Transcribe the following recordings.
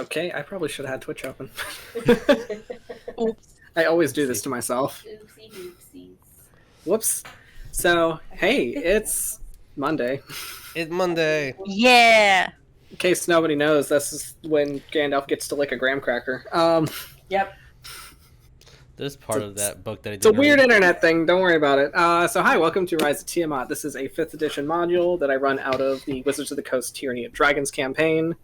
Okay, I probably should have had Twitch open. Oops. I always do this to myself. Oopsie doopsies. Whoops. So, hey, it's Monday. It's Monday. Yeah. In case nobody knows, this is when Gandalf gets to lick a graham cracker. Yep. There's part of that book that I It's a didn't weird read. internet thing. Don't worry about it. So hi, welcome to Rise of Tiamat. This is a 5th edition module that I run out of the Wizards of the Coast Tyranny of Dragons campaign.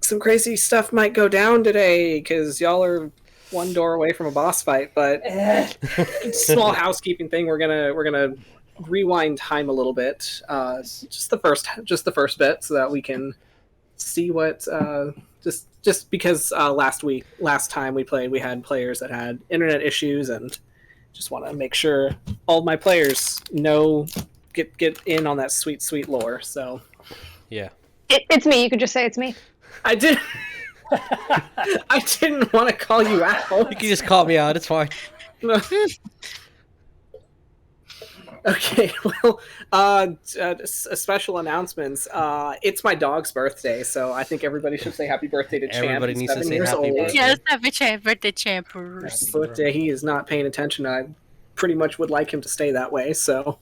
Some crazy stuff might go down today because y'all are one door away from a boss fight. But small housekeeping thing. We're gonna rewind time a little bit. Just the first bit, so that we can see what. Just because last time we played, we had players that had internet issues, and just want to make sure all my players get in on that sweet lore. So, Yeah. It's me. You could just say it's me. I didn't want to call you out. You can just call me out. It's fine. Okay, well, special announcements. It's my dog's birthday, so I think everybody should say happy birthday to Champ. Everybody He's needs to 7 say years happy old. birthday. Yes, happy birthday, Champers. Happy birthday. He is not paying attention. I pretty much would like him to stay that way, so.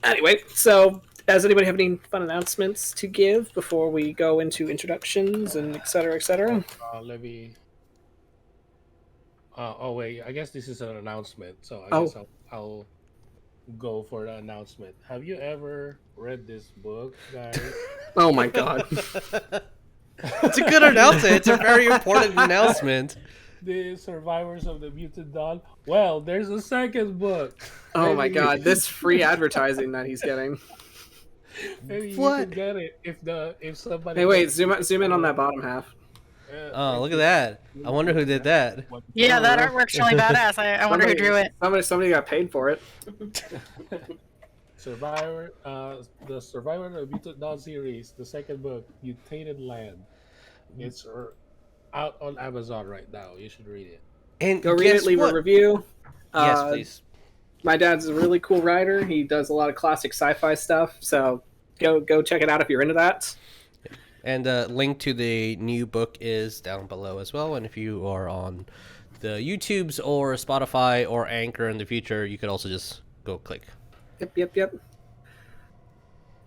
Anyway, so does anybody have any fun announcements to give before we go into introductions and et cetera, et cetera? Let me. Oh wait, I guess this is an announcement, so I guess I'll go for the announcement. Have you ever read this book, guys? Oh my god. It's a good announcement. It's a very important announcement. The Survivors of the Mutant Dawn. Well, there's a second book. Oh my god, this free advertising that he's getting. Maybe What? you can get it if somebody. Hey, wait, zoom in on that bottom half. Oh, look at that. I wonder who did that. Yeah, that artwork's really badass. I wonder who drew it. Somebody got paid for it. The Survivor of the Mutant Dawn series, the second book, Mutated Land. It's out on Amazon right now. You should read it. And Go read it, leave a review. Yes, please. My dad's a really cool writer. He does a lot of classic sci-fi stuff, so go check it out if you're into that. And link to the new book is down below as well. And if you are on the YouTubes or Spotify or Anchor in the future, you could also just go click. Yep.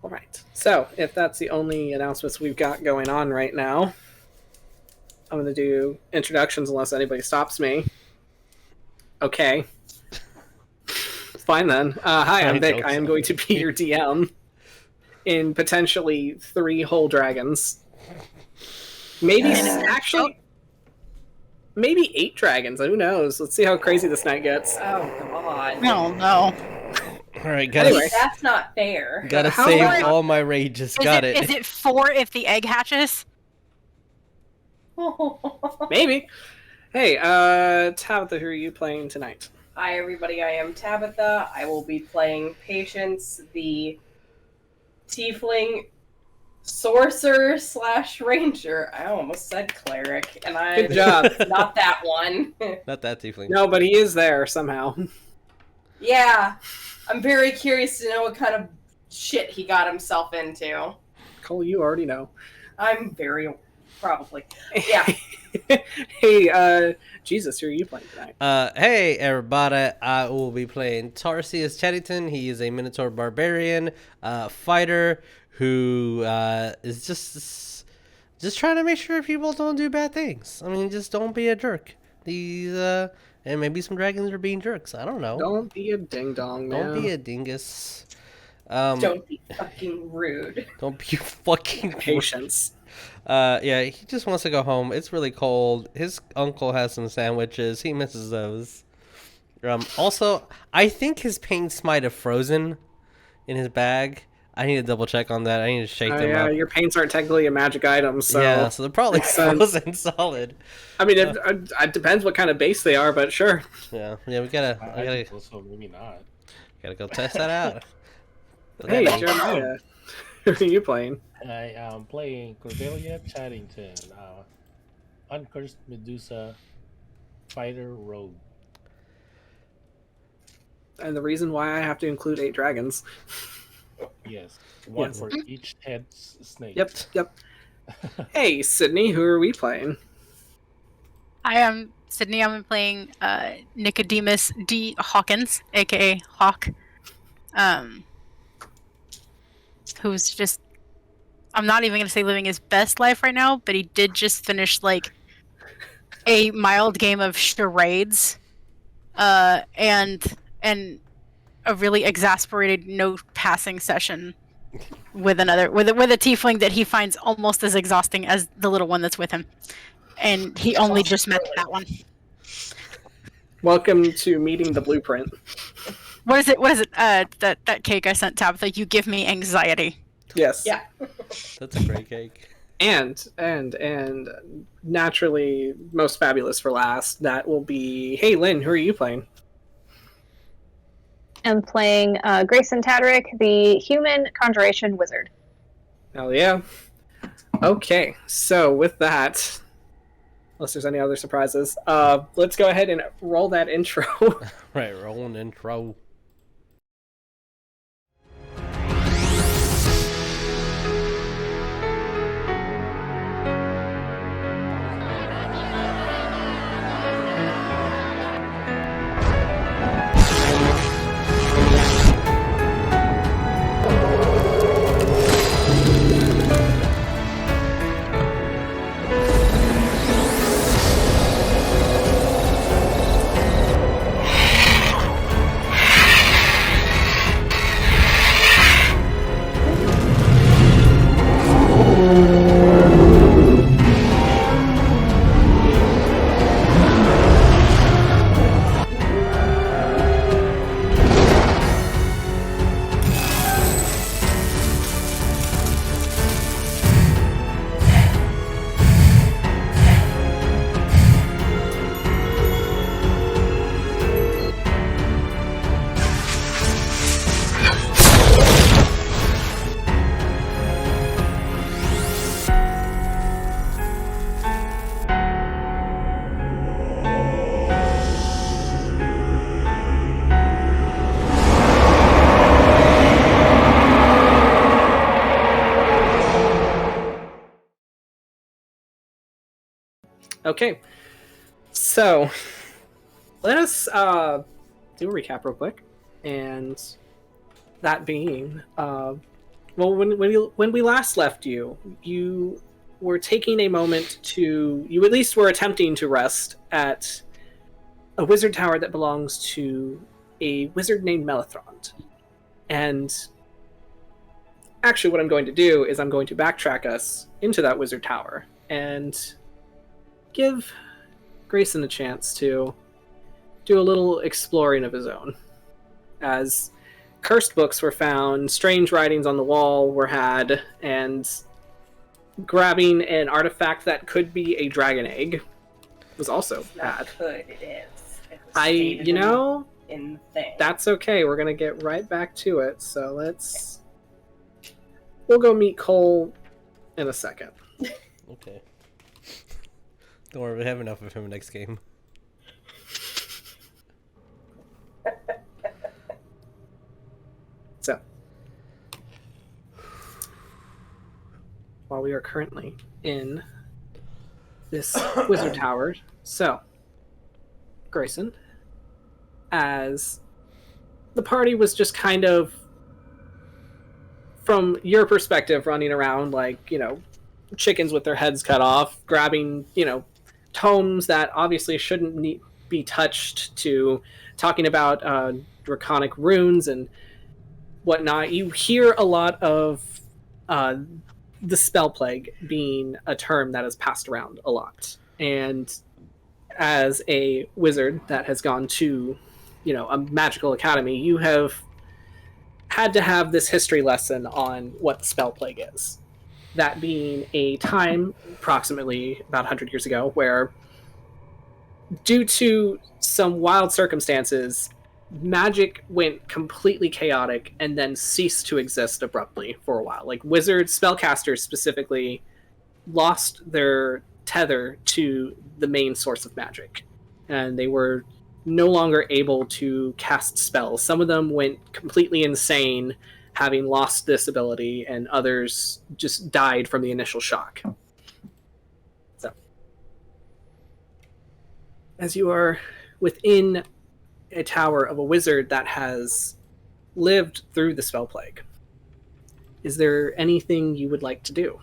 All right. So if that's the only announcements we've got going on right now, I'm going to do introductions unless anybody stops me. Okay. Fine then. Hi, I'm Vic. I am going to be your DM in potentially 3 whole dragons. Maybe actually, maybe 8 dragons. Who knows? Let's see how crazy this night gets. Oh god. No. All right, gotta, Anyway. That's not fair. gotta How save am I- all my rages. Got it. Is it 4 if the egg hatches? Maybe. Hey, Tabatha, who are you playing tonight? Hi everybody, I am Tabatha. I will be playing Patience, the Tiefling Sorcerer / Ranger. I almost said cleric, and Good job. not that one. Not that tiefling. No, but he is there somehow. Yeah, I'm very curious to know what kind of shit he got himself into. Cole, you already know. I'm very probably. Yeah. Hey, Jesus, who are you playing tonight? Hey everybody, I will be playing Tarsius Chadington. He is a Minotaur barbarian fighter who is just trying to make sure people don't do bad things. I mean, just don't be a jerk. These and maybe some dragons are being jerks. I don't know. Don't be a ding dong, man. Don't be a dingus. Don't be fucking rude. Don't be fucking Patience. Yeah, he just wants to go home. It's really cold. His uncle has some sandwiches. He misses those. Also, I think his paints might have frozen in his bag. I need to double check on that. I need to shake them Yeah, up. your paints aren't technically a magic item, so... Yeah, so they're probably makes sense. frozen solid. I mean, it depends what kind of base they are, but sure. Yeah, we gotta So maybe not. go test that out. But Hey, that- Jeremiah, who are you playing? I am playing Cordelia Chadington, Uncursed Medusa Fighter Rogue. And the reason why I have to include 8 dragons. Yes, one Yes. for each head snake. Yep. Hey, Sydney, who are we playing? I am Sydney. I'm playing Nicodemus D. Hawkins, aka Hawk. Who's just, I'm not even gonna say living his best life right now, but he did just finish like a mild game of charades, and a really exasperated no passing session with a tiefling that he finds almost as exhausting as the little one that's with him, and he only just met that one. Welcome to meeting the blueprint. What is it? That cake I sent Tabatha. You give me anxiety. Yes. Yeah. That's a great cake. And naturally, most fabulous for last. That will be. Hey, Lynn, who are you playing? I'm playing Greyson Tataric, the human conjuration wizard. Hell yeah. Okay, so with that, unless there's any other surprises, let's go ahead and roll that intro. Right, roll an intro. Okay, so let us do a recap real quick, and that being, well, when we last left you, you were taking a moment to, you at least were attempting to rest at a wizard tower that belongs to a wizard named Melathrond, and actually, what I'm going to do is I'm going to backtrack us into that wizard tower and give Greyson a chance to do a little exploring of his own. As cursed books were found, strange writings on the wall were had, and grabbing an artifact that could be a dragon egg was also had. It is. It was in the thing. That's okay. We're going to get right back to it. So we'll go meet Cole in a second. Okay. Don't worry, we have enough of him next game. So, while we are currently in this wizard tower, so Greyson, as the party was just kind of, from your perspective, running around like, chickens with their heads cut off, grabbing, tomes that obviously shouldn't be touched, to talking about draconic runes and whatnot. You hear a lot of the spell plague being a term that is passed around a lot. And as a wizard that has gone to, a magical academy, you have had to have this history lesson on what the spell plague is. That being a time, approximately about 100 years ago, where, due to some wild circumstances, magic went completely chaotic and then ceased to exist abruptly for a while. Like, wizards, spellcasters specifically, lost their tether to the main source of magic. And they were no longer able to cast spells. Some of them went completely insane having lost this ability, and others just died from the initial shock. So, as you are within a tower of a wizard that has lived through the spell plague, is there anything you would like to do?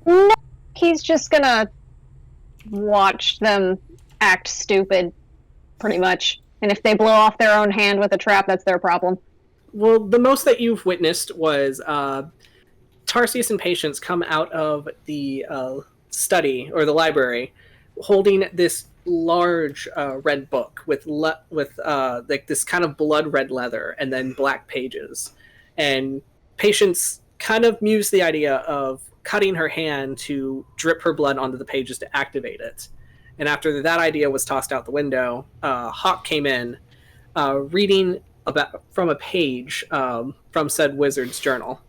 No, he's just gonna watch them act stupid, pretty much. And if they blow off their own hand with a trap, that's their problem. Well, the most that you've witnessed was Tarsius and Patience come out of the study or the library, holding this large red book with like this kind of blood red leather and then black pages. And Patience kind of mused the idea of cutting her hand to drip her blood onto the pages to activate it. And after that idea was tossed out the window, Hawk came in, reading from a page from said wizard's journal,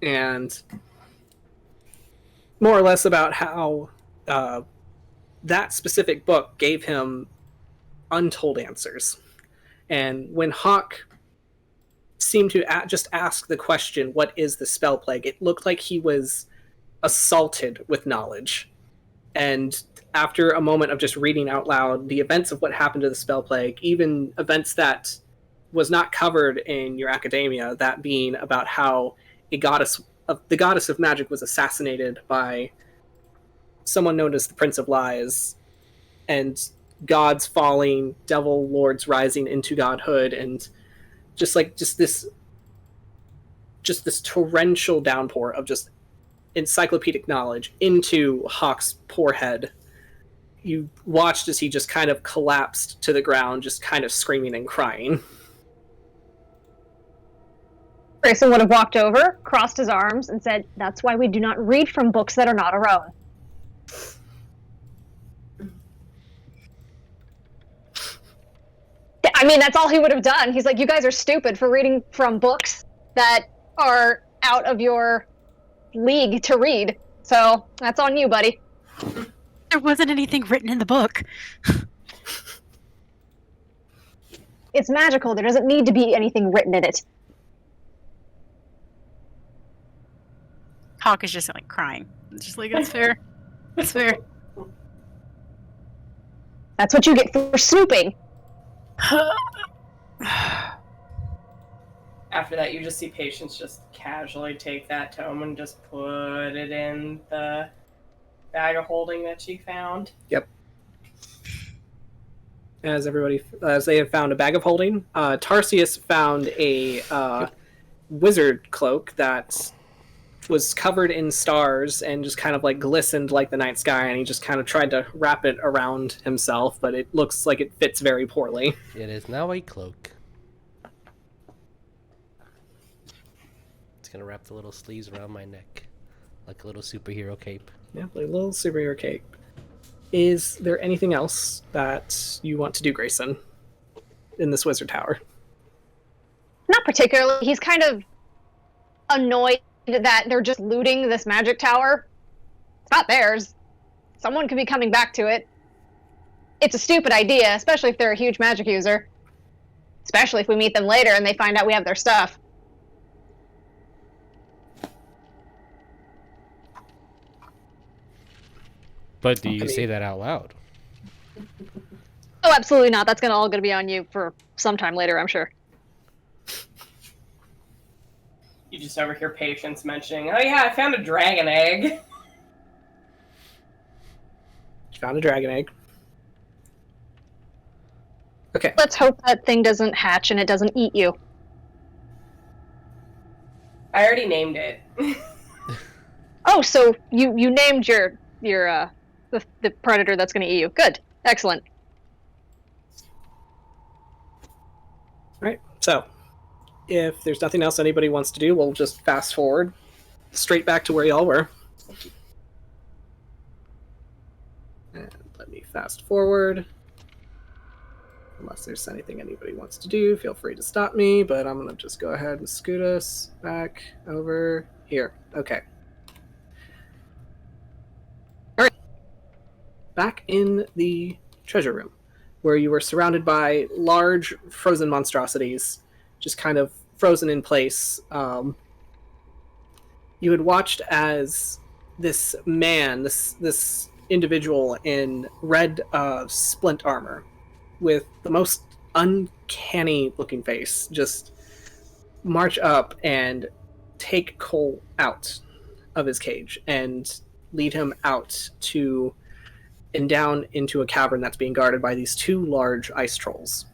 and more or less about how that specific book gave him untold answers. And when Hawk seemed to just ask the question, "What is the spell plague?" it looked like he was assaulted with knowledge. And after a moment of just reading out loud the events of what happened to the spell plague, even events that was not covered in your academia, that being about how the goddess of magic was assassinated by someone known as the Prince of Lies, and gods falling, devil lords rising into godhood, and just this torrential downpour of just encyclopedic knowledge into Hawk's poor head. You watched as he just kind of collapsed to the ground, just kind of screaming and crying. Grayson would have walked over, crossed his arms, and said, "That's why we do not read from books that are not our own." I mean, that's all he would have done. He's like, "You guys are stupid for reading from books that are out of your league to read. So that's on you, buddy." There wasn't anything written in the book. It's magical. There doesn't need to be anything written in it. Hawk is just like crying. It's just like, it's fair. It's fair. That's what you get for snooping. After that, you just see Patience just casually take that tome and just put it in the bag of holding that she found. Yep. As they have found a bag of holding, Tarsius found a wizard cloak that was covered in stars and just kind of like glistened like the night sky, and he just kind of tried to wrap it around himself, but it looks like it fits very poorly. It is now a cloak. It's gonna wrap the little sleeves around my neck, like a little superhero cape. Yeah, like a little superhero cape. Is there anything else that you want to do, Grayson, in this wizard tower? Not particularly. He's kind of annoyed that they're just looting this magic tower. It's not theirs. Someone could be coming back to it. It's a stupid idea, especially if they're a huge magic user. Especially if we meet them later and they find out we have their stuff. But do you say that out loud? Oh, absolutely not. That's all going to be on you for some time later, I'm sure. You just overhear Patience mentioning, "Oh yeah, I found a dragon egg." You found a dragon egg. Okay. Let's hope that thing doesn't hatch and it doesn't eat you. I already named it. Oh, so you named the predator that's going to eat you. Good. Excellent. Alright, so if there's nothing else anybody wants to do, we'll just fast forward straight back to where y'all were. And let me fast forward. Unless there's anything anybody wants to do, feel free to stop me, but I'm going to just go ahead and scoot us back over here. Okay. Alright. Back in the treasure room, where you were surrounded by large frozen monstrosities, just kind of frozen in place. You had watched as this man, this individual in red splint armor, with the most uncanny looking face, just march up and take Cole out of his cage and lead him out to and down into a cavern that's being guarded by these two large ice trolls.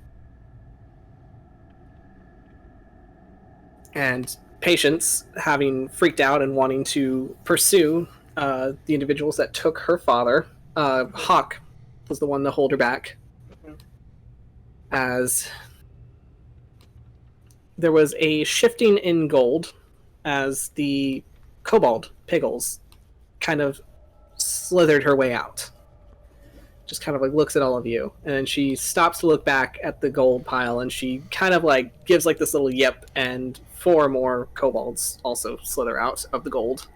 And Patience, having freaked out and wanting to pursue the individuals that took her father, Hawk was the one to hold her back, as there was a shifting in gold as the kobold Piggles kind of slithered her way out. Just kind of like looks at all of you, and then she stops to look back at the gold pile, and she kind of like gives like this little yip, and 4 more kobolds also slither out of the gold.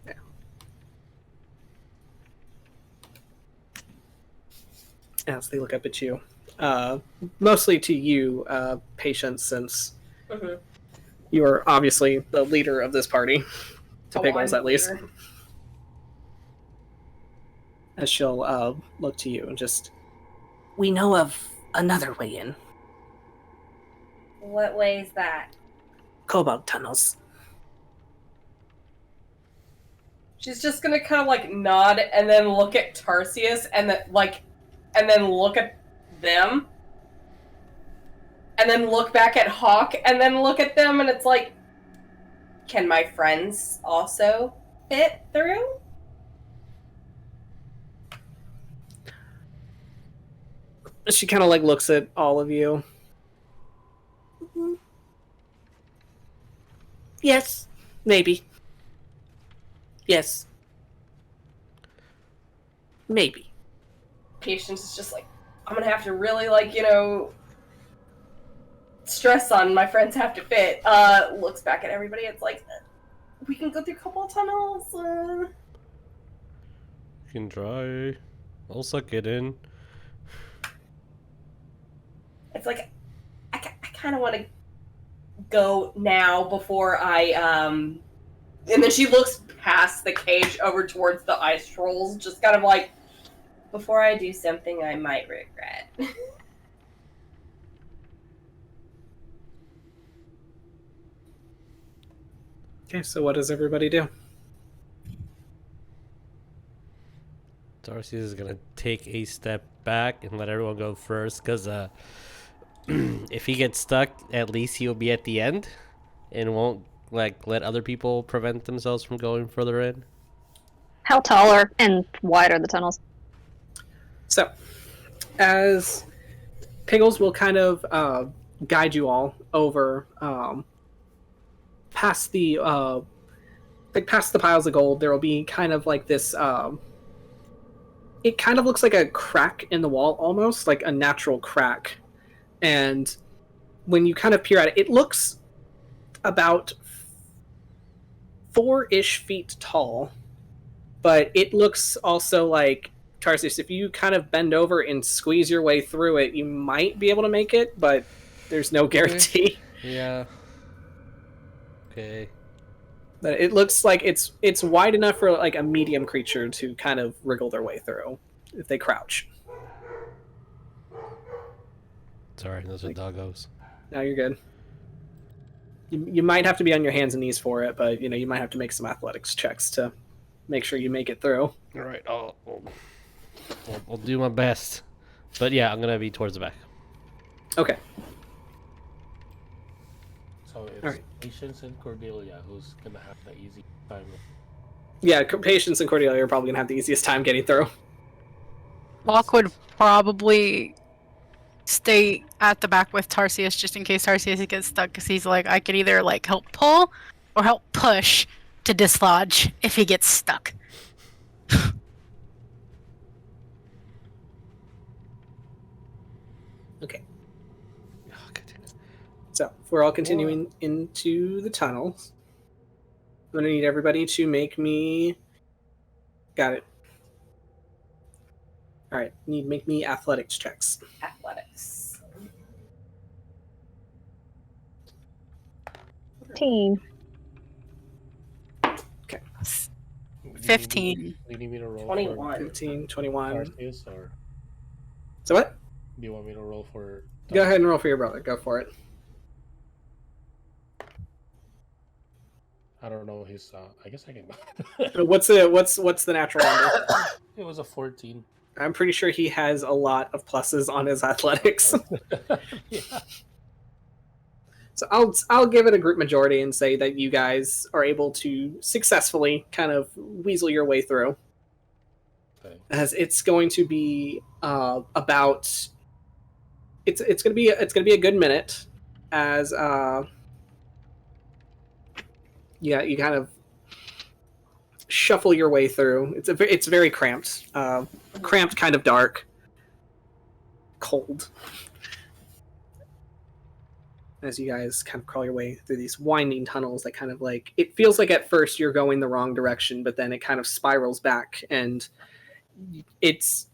Yeah. As they look up at you. Mostly to you, Patience, since you are obviously the leader of this party. To Piggles, at least. Leader. As she'll look to you and just... We know of another way in. What way is that? Kobold tunnels. She's just gonna kind of like nod and then look at Tarsius and then look at them. And then look back at Hawk and then look at them, and it's like, can my friends also fit through? She kind of like looks at all of you. Yes, maybe. Yes. Maybe. Patience is just like, I'm gonna have to really stress on my friends have to fit. Looks back at everybody, it's like, we can go through a couple of tunnels. You can try. I'll suck it in. It's like, I kind of want to go now before I, and then she looks past the cage over towards the ice trolls, just kind of like, before I do something I might regret. Okay, so what does everybody do? Tarsius is gonna take a step back and let everyone go first, because if he gets stuck, at least he'll be at the end and won't like let other people prevent themselves from going further in. How tall and wide are the tunnels? So, as Piggles will kind of guide you all over past the past the piles of gold, there will be kind of like this. It kind of looks like a crack in the wall, almost like a natural crack. And when you kind of peer at it, it looks about 4-ish feet tall, but it looks also like, Tarsius, if you kind of bend over and squeeze your way through it, you might be able to make it, but there's no guarantee. Yeah. Okay. But it looks like it's wide enough for like a medium creature to kind of wriggle their way through if they crouch. Sorry, those are doggos. No, you're good. You might have to be on your hands and knees for it, but you might have to make some athletics checks to make sure you make it through. All right, I'll do my best. But yeah, I'm gonna be towards the back. Okay. So it's Alright. Patience and Cordelia who's gonna have the easy time. Yeah, Patience and Cordelia are probably gonna have the easiest time getting through. Locke would probably stay at the back with Tarsius just in case Tarsius gets stuck, because he's like, I could either like help pull or help push to dislodge if he gets stuck. Okay. Oh, God damn it. So if we're all continuing into the tunnels, I'm gonna need everybody to make me. Got it. All right, make me athletics checks. Athletics. 15. Okay. 15. Do you need me to roll 21. 15, for 21. Tarsius, or So what? do you want me to roll for? Go ahead and roll for your brother. Go for it. I don't know his. I guess I can. What's the natural number? It was a 14. I'm pretty sure he has a lot of pluses on his athletics. Yeah. So I'll give it a group majority and say that you guys are able to successfully kind of weasel your way through. Okay. As it's going to be about it's gonna be a good minute as you kind of shuffle your way through. It's very cramped, kind of dark, cold. As you guys kind of crawl your way through these winding tunnels that kind of like, it feels like at first you're going the wrong direction, but then it kind of spirals back, and it's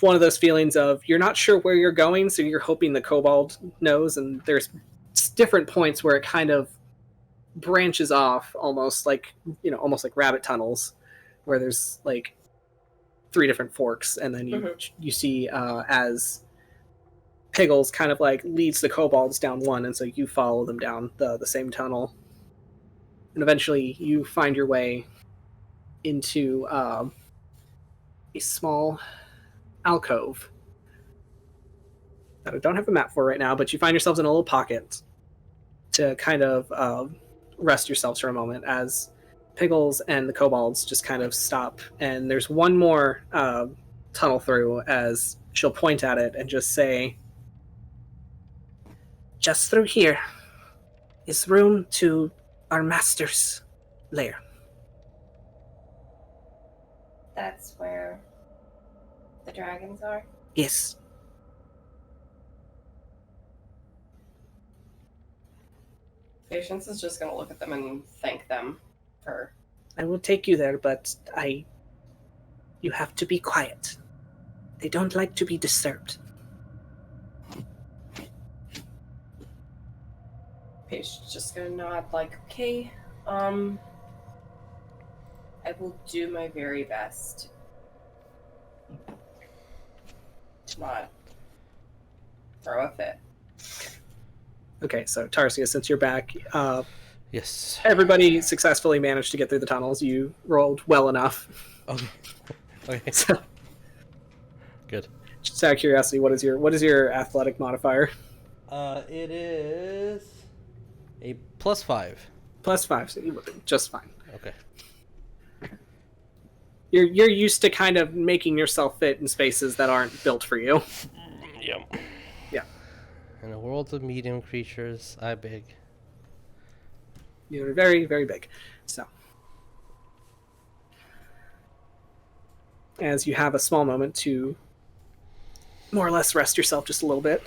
one of those feelings of you're not sure where you're going, so you're hoping the kobold knows, and there's different points where it kind of branches off, almost like rabbit tunnels, where there's like 3 different forks, and then you see as Piggles kind of like leads the kobolds down one, and so you follow them down the same tunnel, and eventually you find your way into a small alcove that I don't have a map for right now, but you find yourselves in a little pocket to kind of rest yourselves for a moment as Piggles and the kobolds just kind of stop, and there's one more tunnel through as she'll point at it and just say, "Just through here is room to our master's lair." That's where the dragons are. Yes. Patience is just gonna look at them and thank them for. I will take you there, but you have to be quiet. They don't like to be disturbed. Patience just gonna nod like, okay, I will do my very best to not throw a fit. Okay, so Tarsius, since you're back, Yes. everybody successfully managed to get through the tunnels. You rolled well enough. Okay. Okay. So, Good. just out of curiosity, what is your athletic modifier? It is a +5. +5, so you would just fine. Okay. You're used to kind of making yourself fit in spaces that aren't built for you. Yep. Yeah. In a world of medium creatures, I big. You're very, very big. So, as you have a small moment to more or less rest yourself just a little bit.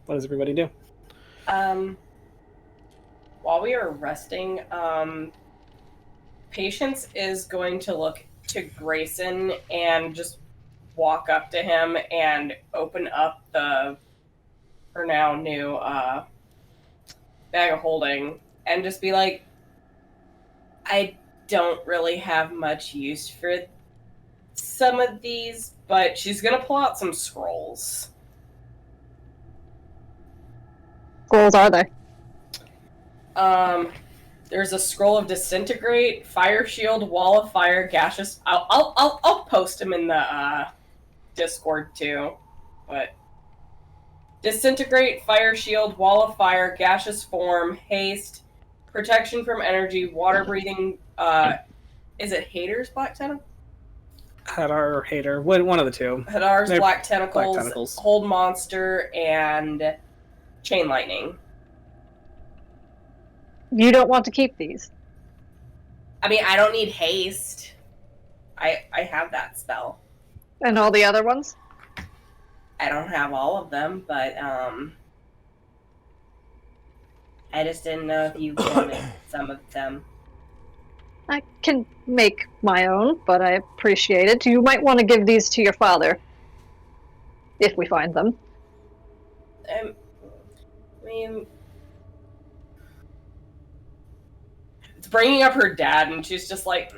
What does everybody do? While we are resting, Patience is going to look to Greyson and just walk up to him and open up her now new bag of holding and just be like, I don't really have much use for some of these, but she's gonna pull out some scrolls. Scrolls are they? There's a scroll of disintegrate, fire shield, wall of fire, gaseous. I'll post them in the Discord too, but disintegrate, fire shield, wall of fire, gaseous form, haste, protection from energy, water breathing. Is it Hater's black tentacle? Hadar or Hater, one of the two. Hadar's They're black tentacles, black tentacles. hold monster, and chain lightning. You don't want to keep these. I mean, I don't need haste. I have that spell. And all the other ones? I don't have all of them, but I just didn't know if you wanted some of them. I can make my own, but I appreciate it. You might want to give these to your father. If we find them. I mean, it's bringing up her dad, and she's just like,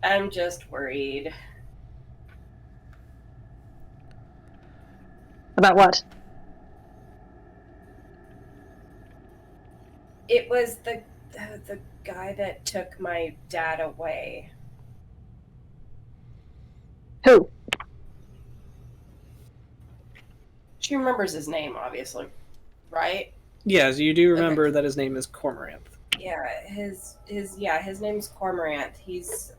I'm just worried. About what? It was the guy that took my dad away. Who? She remembers his name, obviously, right? Yes, you do remember that his name is Cormorant. Yeah, his name's Cormorant. He's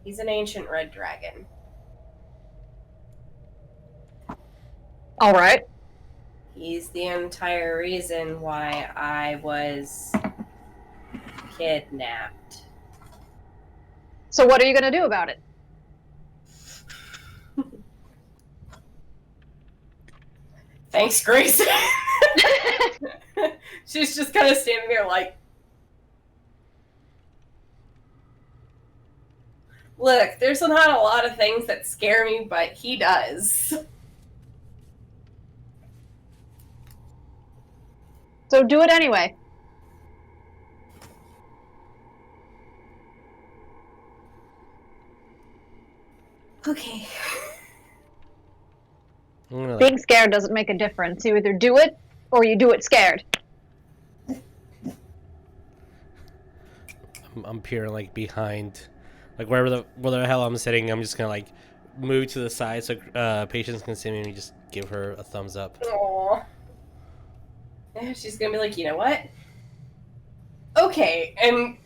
an ancient red dragon. All right. He's the entire reason why I was kidnapped. So what are you going to do about it? Thanks, Greyson. She's just kind of standing there like, look, there's not a lot of things that scare me, but he does. So do it anyway. Okay. Being scared doesn't make a difference. You either do it, or you do it scared. I'm peering like behind, like where the hell I'm sitting. I'm just gonna like move to the side so Patience can see me and just give her a thumbs up. Aww. Yeah, she's gonna be like, you know what? Okay, and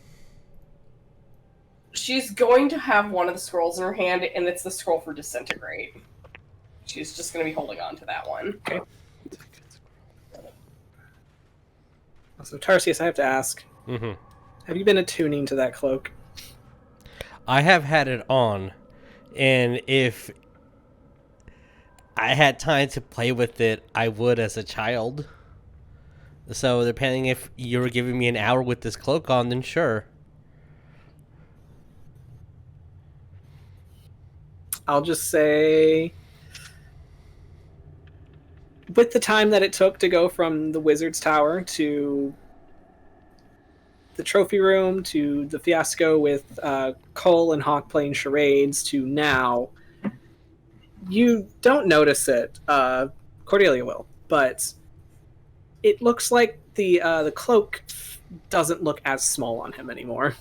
she's going to have one of the scrolls in her hand, and it's the scroll for Disintegrate. She's just going to be holding on to that one. Okay. So, Tarsius, I have to ask. Mm-hmm. Have you been attuning to that cloak? I have had it on, and if I had time to play with it, I would as a child. So, depending if you were giving me an hour with this cloak on, then sure. I'll just say, with the time that it took to go from the Wizard's Tower to the trophy room to the fiasco with Cole and Hawk playing charades to now, you don't notice it. Cordelia will, but it looks like the cloak doesn't look as small on him anymore.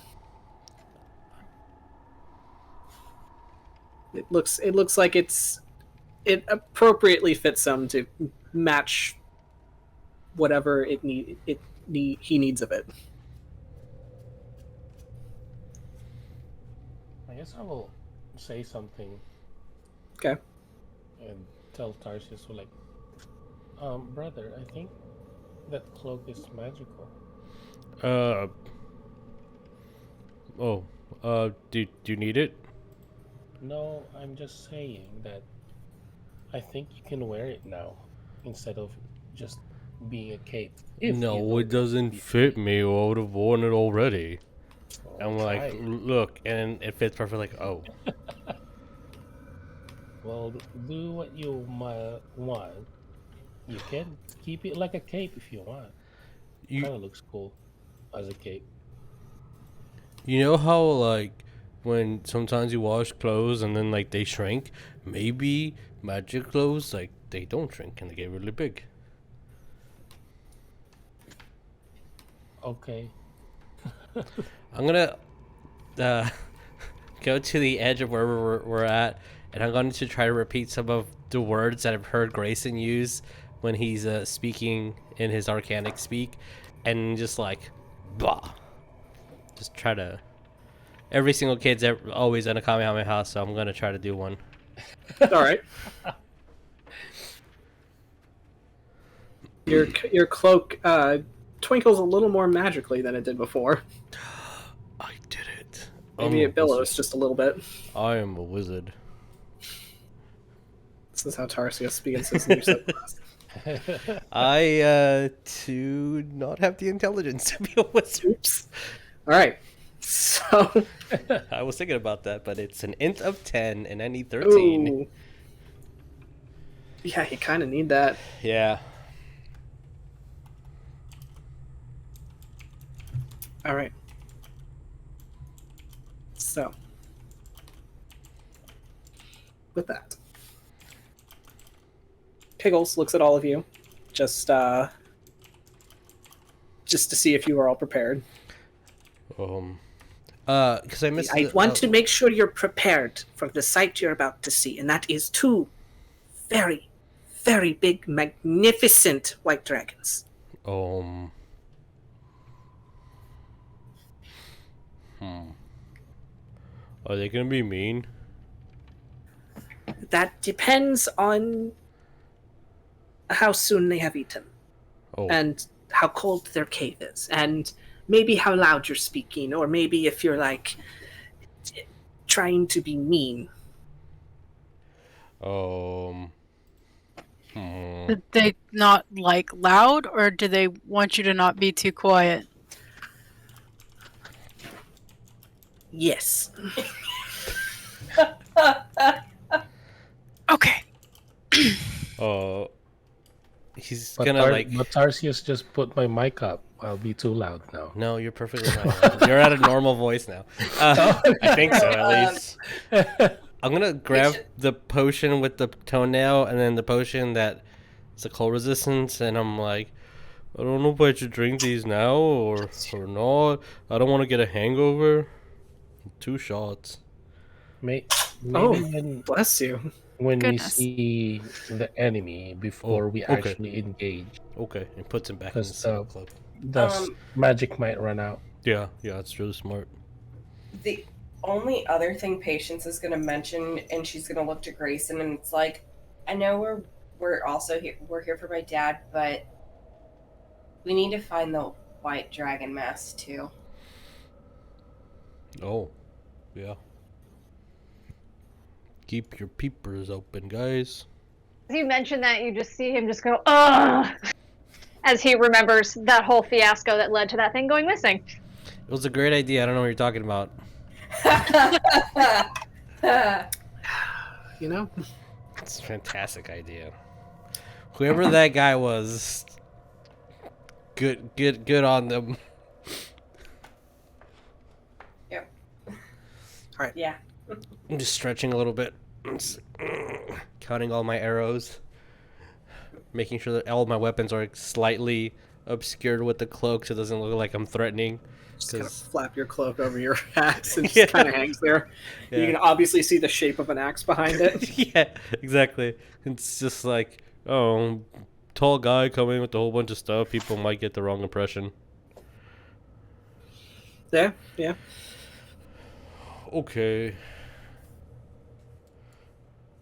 It looks like it appropriately fits him to match whatever he needs of it. I guess I will say something. Okay. And tell Tarsius, like, brother, I think that cloak is magical. Do you need it? No, I'm just saying that I think you can wear it now instead of just being a cape. No, it doesn't fit me. I would have worn it already. I'm like, look, and it fits perfectly. Like, oh. Well, do what you might want. You can keep it like a cape if you want. Kind of looks cool as a cape. You know how, like, when sometimes you wash clothes and then, like, they shrink? Maybe magic clothes, like, they don't shrink and they get really big. Okay. I'm gonna go to the edge of where we're at, and I'm going to try to repeat some of the words that I've heard Greyson use when he's speaking in his arcanic speak, and just like, bah. Just try to. Every single kid's always in a Kamehameha house, so I'm gonna try to do one. All right. Your cloak twinkles a little more magically than it did before. I did it. Maybe it billows just a little bit. I am a wizard. This is how Tarsius begins his new subclass. I do not have the intelligence to be a wizard. Oops. All right. So. I was thinking about that, but it's an int of 10, and I need 13. Ooh. Yeah, you kind of need that. Yeah. All right. So, with that, Piggles looks at all of you, just to see if you are all prepared. Because I missed. I want to make sure you're prepared for the sight you're about to see, and that is two very, very big, magnificent white dragons. Are they gonna be mean? That depends on how soon they have eaten, and how cold their cave is, and maybe how loud you're speaking, or maybe if you're like trying to be mean. Did they not like loud, or do they want you to not be too quiet? Yes. Okay. He's But gonna But Tarsius just put my mic up. I'll be too loud now. No, you're perfectly fine. You're at a normal voice now. I think so, at least. I'm gonna grab the potion with the toenail, and then the potion that it's a cold resistance, and I'm like, I don't know if I should drink these now or not. I don't want to get a hangover. 2 shots. Maybe Bless you. when Goodness. we see the enemy before we okay. actually engage. Okay, and puts him back in the Because single club. the magic might run out. Yeah, it's really smart. The only other thing Patience is going to mention, and she's going to look to Greyson, and it's like, I know we're also here. We're here for my dad, but we need to find the white dragon mask too. Oh, yeah. Keep your peepers open, guys. As you mention that, you just see him just go, ugh, as he remembers that whole fiasco that led to that thing going missing. It was a great idea. I don't know what you're talking about. You know? It's a fantastic idea. Whoever that guy was, good on them. Yep. Alright. Yeah. I'm just stretching a little bit. Counting all my arrows. Making sure that all my weapons are slightly obscured with the cloak so it doesn't look like I'm threatening. Just kind of flap your cloak over your axe and just kind of hangs there. Yeah. You can obviously see the shape of an axe behind it. Yeah, exactly. It's just like, oh, tall guy coming with a whole bunch of stuff. People might get the wrong impression. Yeah. Okay.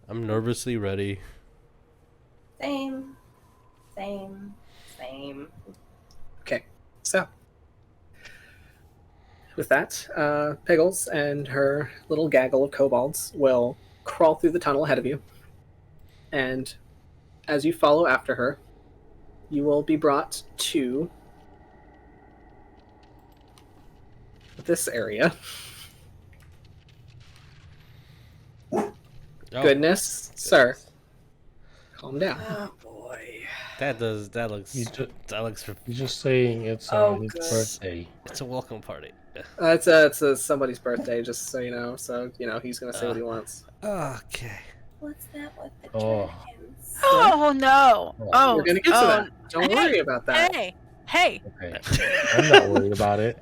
I'm nervously ready. Same. Okay, so with that, Piggles and her little gaggle of kobolds will crawl through the tunnel ahead of you, and as you follow after her, you will be brought to this area. Oh, Goodness, sir. Calm down. Oh boy. that looks. He's just saying it's his good. birthday. It's a welcome party. It's somebody's birthday, just so you know. So he's gonna say what he wants. Okay. What's that with the Oh. dragons? Oh no! Oh, We're gonna get to that. Don't worry about that. Hey, Okay. I'm not worried about it.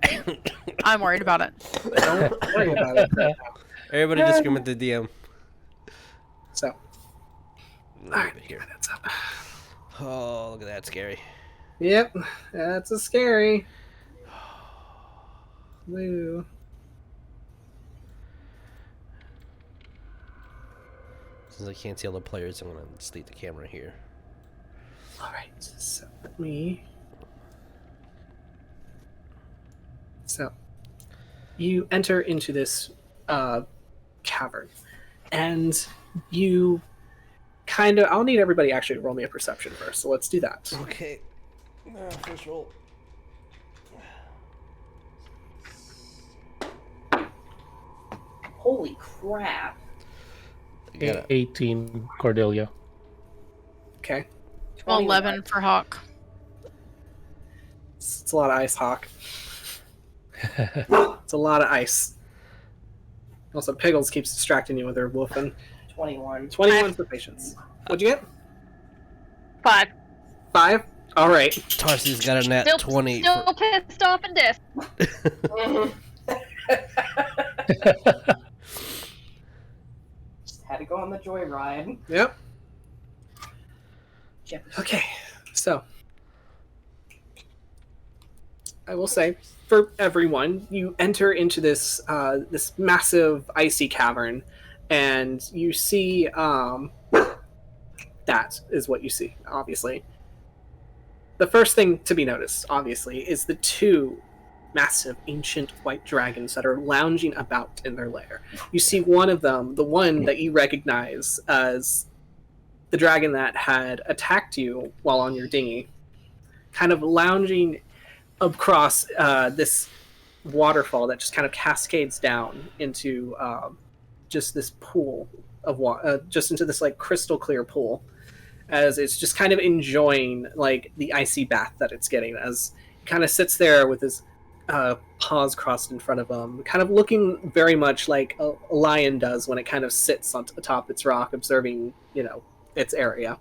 I'm worried about it. Don't worry about it. Everybody just scream at the DM. So, A little all right, bit here. here. That's up. Oh, look at that, scary. Yep, that's a scary. Woo. Since I can't see all the players, I'm gonna just leave the camera here. All right, so let me. So, you enter into this cavern, and you kind of. I'll need everybody actually to roll me a perception first. So let's do that. Okay. First roll. Holy crap. I got it. 18, Cordelia. Okay. 11 for Hawk. It's a lot of ice, Hawk. It's a lot of ice. Also, Piggles keeps distracting you with her woofing. 21. 21 for patience. What'd you get? 5. 5? All right. Tarsius got a nat Still, 20. still pissed off and diff. Just had to go on the joyride. Yep. Jefferson. Okay. So, I will say, for everyone, you enter into this this massive icy cavern, and you see that is what you see. Obviously, the first thing to be noticed, obviously, is the two massive ancient white dragons that are lounging about in their lair. You see one of them, the one that you recognize as the dragon that had attacked you while on your dinghy, kind of lounging across this waterfall that just kind of cascades down into just this pool of water, just into this like crystal clear pool, as it's just kind of enjoying like the icy bath that it's getting, as it kind of sits there with his paws crossed in front of him, kind of looking very much like a lion does when it kind of sits on atop its rock, observing, its area.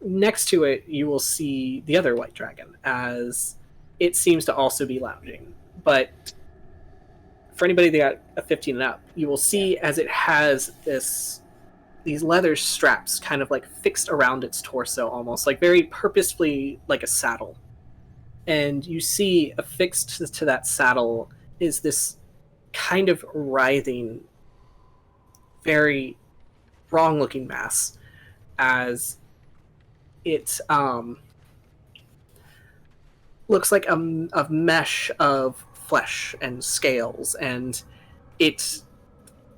Next to it, you will see the other white dragon, as it seems to also be lounging. But for anybody that got a 15 and up, you will see as it has these leather straps kind of like fixed around its torso, almost like very purposefully like a saddle. And you see affixed to that saddle is this kind of writhing, very wrong-looking mass, as it looks like a mesh of flesh and scales. And it's,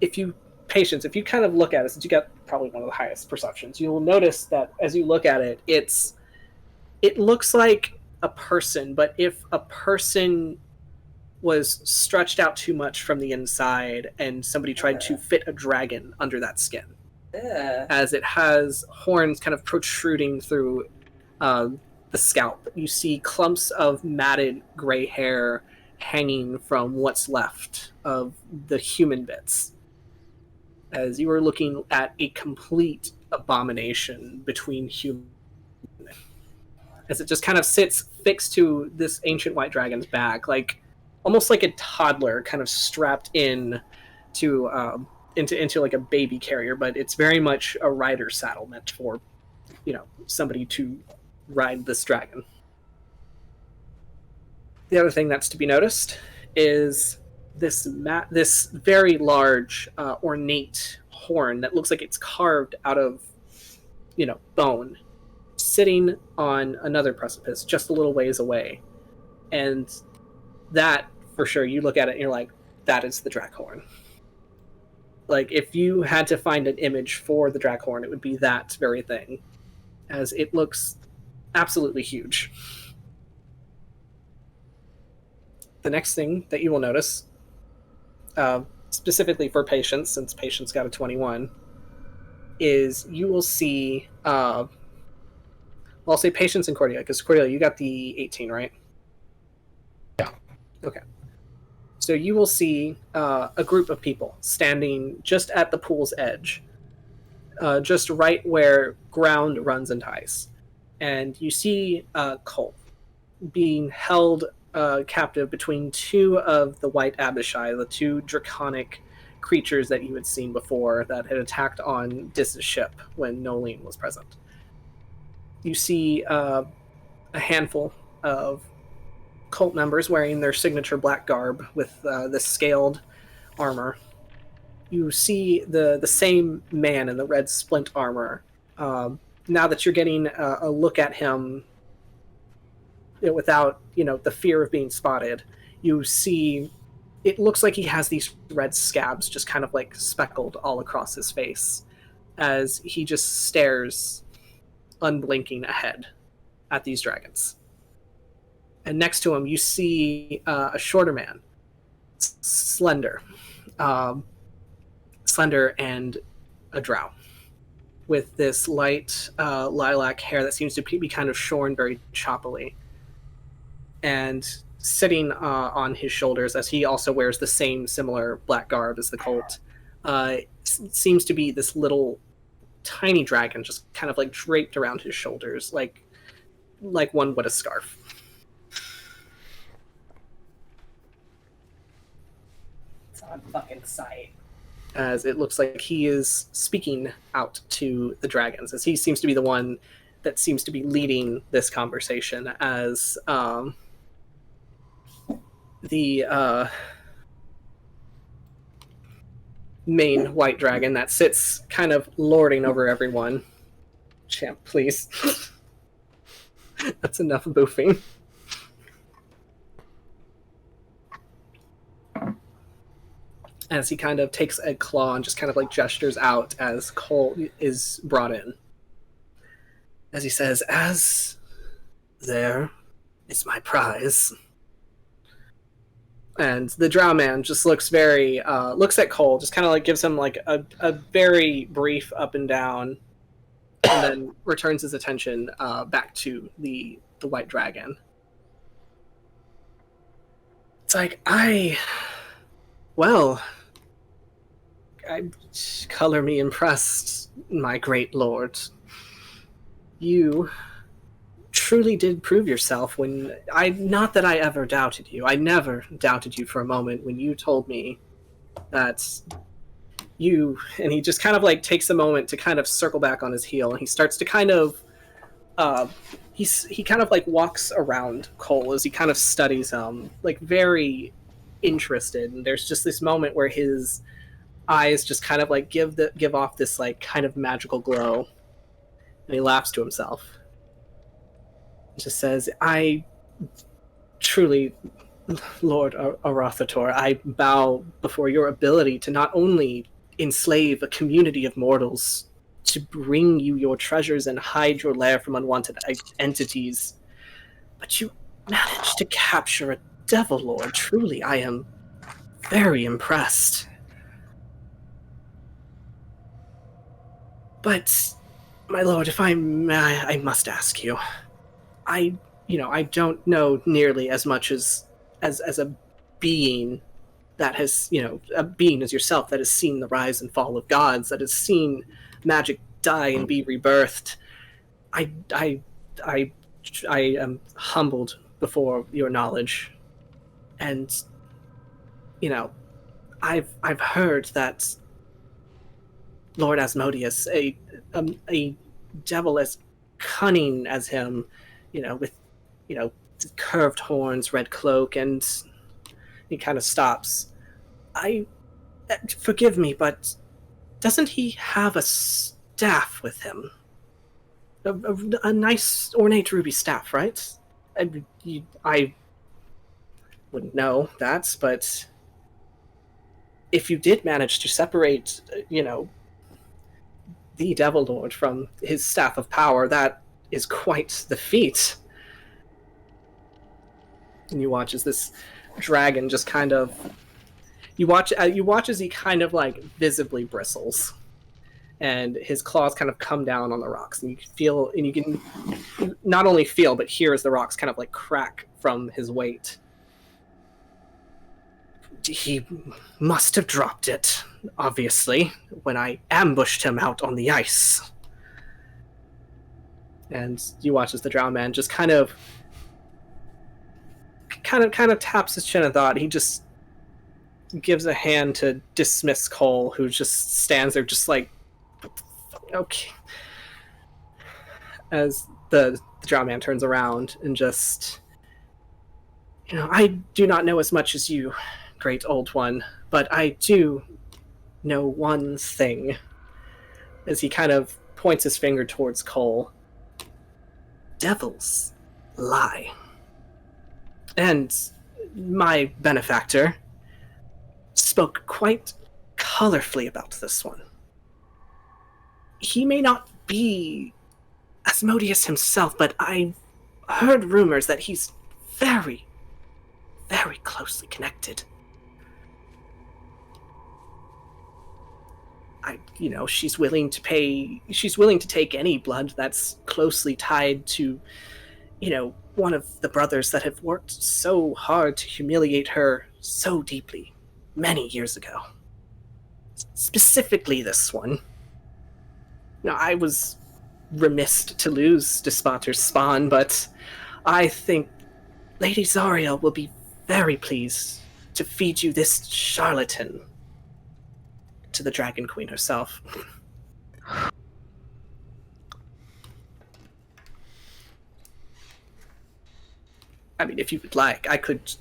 if you kind of look at it, since you got probably one of the highest perceptions, you'll notice that as you look at it, it looks like a person, but if a person was stretched out too much from the inside and somebody tried to fit a dragon under that skin, as it has horns kind of protruding through the scalp. You see clumps of matted gray hair hanging from what's left of the human bits, as you are looking at a complete abomination between human, as it just kind of sits fixed to this ancient white dragon's back, like almost like a toddler kind of strapped in to into like a baby carrier, but it's very much a rider's saddle meant for, somebody to ride this dragon. The other thing that's to be noticed is this very large, ornate horn that looks like it's carved out of, bone, sitting on another precipice just a little ways away. And that, for sure, you look at it and you're like, that is the Drakhorn. Like, if you had to find an image for the Drakhorn, it would be that very thing, as it looks absolutely huge. The next thing that you will notice, specifically for Patience, since Patience got a 21, is you will see, well, I'll say Patience and Cordelia, because Cordelia, you got the 18, right? Yeah. Okay. So you will see a group of people standing just at the pool's edge, just right where ground runs into ice. And you see Colt being held captive between two of the White Abishai, the two draconic creatures that you had seen before that had attacked on Dis's ship when Nolene was present. You see a handful of cult members wearing their signature black garb with the scaled armor. You see the same man in the red splint armor. Now that you're getting a look at him, without the fear of being spotted, you see it looks like he has these red scabs just kind of like speckled all across his face as he just stares unblinking ahead at these dragons. And next to him, you see a shorter man, slender, slender and a drow, with this light lilac hair that seems to be kind of shorn very choppily. And sitting on his shoulders, as he also wears the same similar black garb as the cult, seems to be this little tiny dragon just kind of like draped around his shoulders, like one would a scarf. It's on fucking sight. As it looks like he is speaking out to the dragons, as he seems to be the one that seems to be leading this conversation, as the main white dragon that sits kind of lording over everyone. Champ, please. That's enough boofing. As he kind of takes a claw and just kind of like gestures out as Cole is brought in. As he says, "As there is my prize." And the drow man just looks very, looks at Cole, just kind of like gives him like a very brief up and down, and then returns his attention back to the white dragon. It's like, well, color me impressed, my great lord. You truly did prove yourself when not that I ever doubted you. I never doubted you for a moment when you told me that you, and he just kind of like takes a moment to kind of circle back on his heel, and he starts to kind of he kind of like walks around Cole as he kind of studies him, like very interested, and there's just this moment where his eyes just kind of like give off this like kind of magical glow, and he laughs to himself. He just says, "I truly, Lord Arathator, I bow before your ability to not only enslave a community of mortals, to bring you your treasures and hide your lair from unwanted entities, but you managed to capture a devil lord. Truly, I am very impressed. But, my lord, if I must ask you, I don't know nearly as much as a being that has, a being as yourself that has seen the rise and fall of gods, that has seen magic die and be rebirthed. I am humbled before your knowledge, and I've heard that Lord Asmodeus, a devil as cunning as him, with curved horns, red cloak, and he kind of stops. Forgive me, but doesn't he have a staff with him? A nice ornate ruby staff, right? I wouldn't know that, but if you did manage to separate, the Devil Lord from his staff of power, that is quite the feat. And you watch as this dragon just kind of, you watch as he kind of like visibly bristles, and his claws kind of come down on the rocks, and you can feel, and you can not only feel but hear as the rocks kind of like crack from his weight. He must have dropped it, obviously, when I ambushed him out on the ice. And you watch as the drow man just kind of taps his chin in thought. He just gives a hand to dismiss Cole, who just stands there just like, okay. As the drow man turns around and just, I do not know as much as you, great old one, but I do know one thing. As he kind of points his finger towards Cole. Devils lie. And my benefactor, spoke quite colorfully about this one. He may not be Asmodeus himself, but I heard rumors that he's very, very closely connected. She's willing to take any blood that's closely tied to, one of the brothers that have worked so hard to humiliate her so deeply many years ago. Specifically this one. Now, I was remiss to lose Despoter's spawn, but I think Lady Zariel will be very pleased to feed you this charlatan to the Dragon Queen herself. I mean, if you would like, I could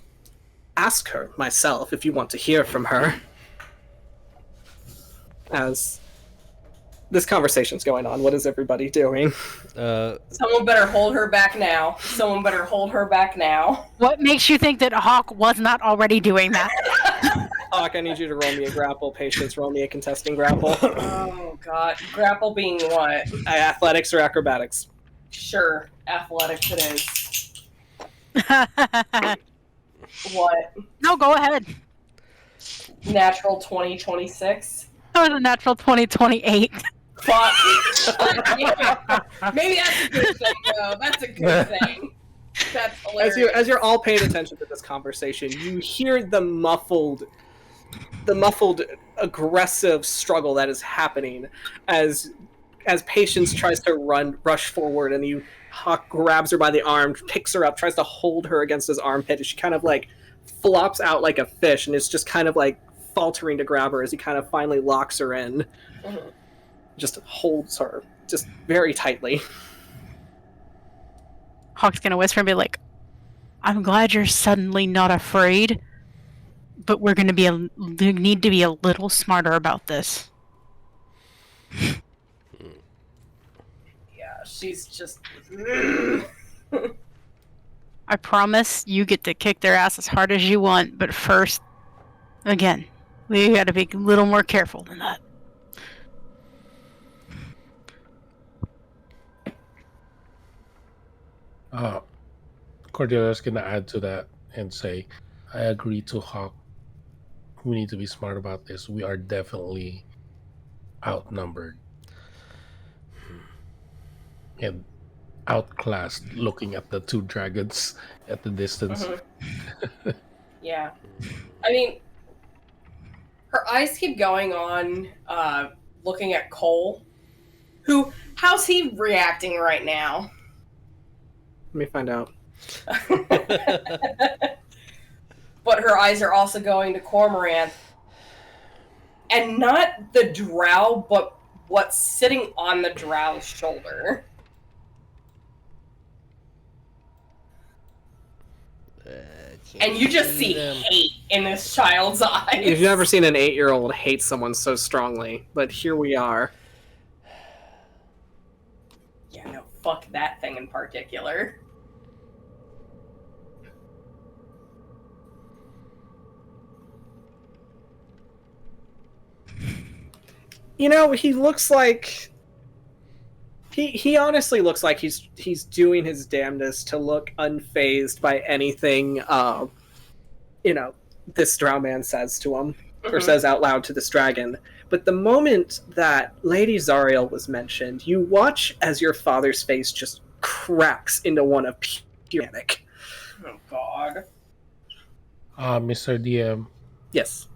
ask her myself if you want to hear from her. As this conversation's going on, what is everybody doing? Someone better hold her back now. Someone better hold her back now. What makes you think that Hawk was not already doing that? Hawk, I need you to roll me a grapple. Patience, roll me a contesting grapple. Oh, God. Grapple being what? Athletics or acrobatics? Sure. Athletics it is. What? No, go ahead. Natural 2026. That was a natural 2028. Fuck. Maybe that's a good thing, though. That's a good thing. That's hilarious. As you're all paying attention to this conversation, you hear the muffled, aggressive struggle that is happening as Patience tries to rush forward, and Hawk grabs her by the arm, picks her up, tries to hold her against his armpit, and she kind of like flops out like a fish, and is just kind of like faltering to grab her as he kind of finally locks her in. Mm-hmm. Just holds her just very tightly. Hawk's gonna whisper and be like, I'm glad you're suddenly not afraid, but we need to be a little smarter about this. Yeah, she's just... I promise you get to kick their ass as hard as you want, but first, again, we gotta be a little more careful than that. Cordelia's gonna add to that and say, I agree to Hawk. We need to be smart about this. We are definitely outnumbered and outclassed looking at the two dragons at the distance. Mm-hmm. Yeah. I mean, her eyes keep going on, looking at Cole. How's he reacting right now? Let me find out. But her eyes are also going to Cormorant. And not the drow, but what's sitting on the drow's shoulder. And you just see hate in this child's eyes. You've never seen an 8-year-old hate someone so strongly, but here we are. Yeah, no, fuck that thing in particular. He looks like... He honestly looks like he's doing his damnedest to look unfazed by anything, this drow man says to him, or says out loud to this dragon. But the moment that Lady Zariel was mentioned, you watch as your father's face just cracks into one of pure panic. Oh, God. Mr. DM, Yes.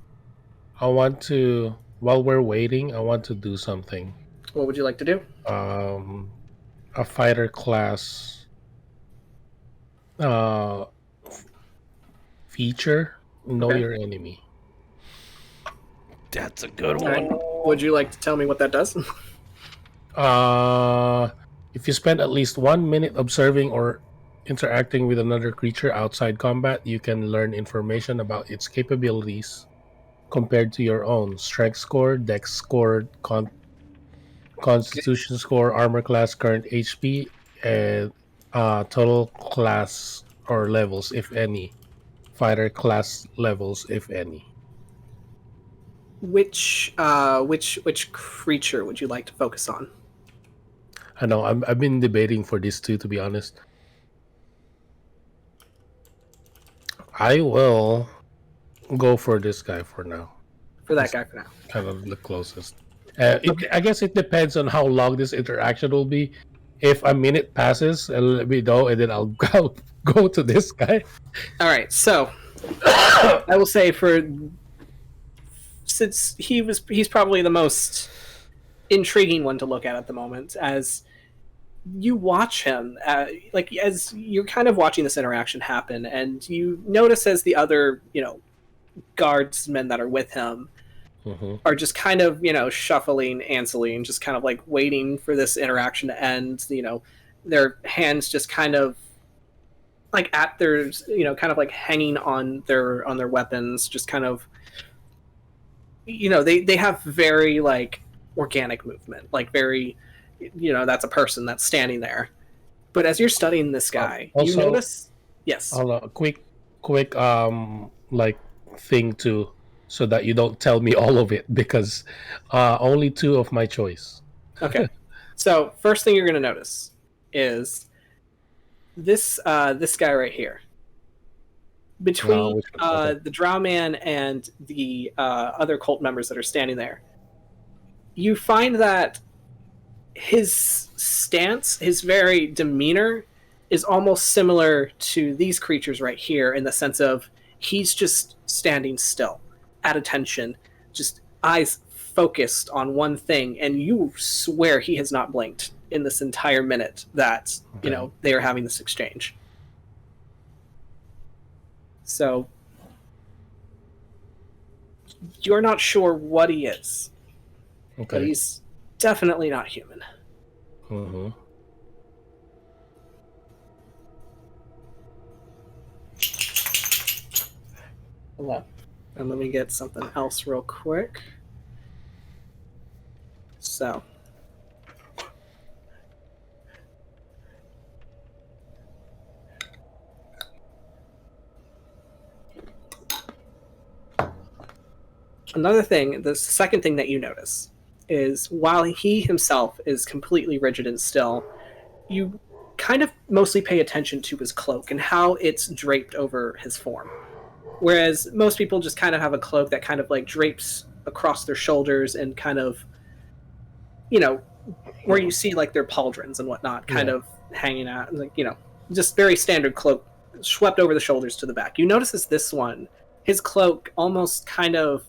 while we're waiting, I want to do something. What would you like to do? A fighter class feature. Know Okay. your enemy. That's a good All right. one. Would you like to tell me what that does? If you spend at least 1 minute observing or interacting with another creature outside combat, you can learn information about its capabilities compared to your own: strength score, dex score, constitution score, armor class, current HP, and total class or levels, if any. Fighter class levels, if any. which creature would you like to focus on? I know I've been debating for this too, to be honest. I will go for this guy for now. For that guy for now. Kind of the closest. I guess it depends on how long this interaction will be. If a minute passes, let me know, and then I'll go to this guy. All right, so I will say since he's probably the most intriguing one to look at the moment, as you watch him, as you're kind of watching this interaction happen, and you notice as the other guardsmen that are with him are just kind of shuffling ancily and just kind of like waiting for this interaction to end. Their hands just kind of like at their kind of like hanging on their weapons, just kind of they have very like organic movement, like very that's a person that's standing there. But as you're studying this guy, Also, you notice a quick like thing too, so that you don't tell me all of it, because only two of my choice. Okay. So first thing you're going to notice is this guy right here. Between the Drow Man and the other cult members that are standing there, you find that his stance, his very demeanor, is almost similar to these creatures right here, in the sense of he's just standing still, at attention, just eyes focused on one thing, and you swear he has not blinked in this entire minute that they are having this exchange. So you're not sure what he is, but he's definitely not human. Hold on. And let me get something else real quick. So. Another thing, the second thing that you notice is while he himself is completely rigid and still, you kind of mostly pay attention to his cloak and how it's draped over his form. Whereas most people just kind of have a cloak that kind of like drapes across their shoulders and kind of, where you see like their pauldrons and whatnot kind of hanging out, like, just very standard cloak swept over the shoulders to the back. You notice this one, his cloak almost kind of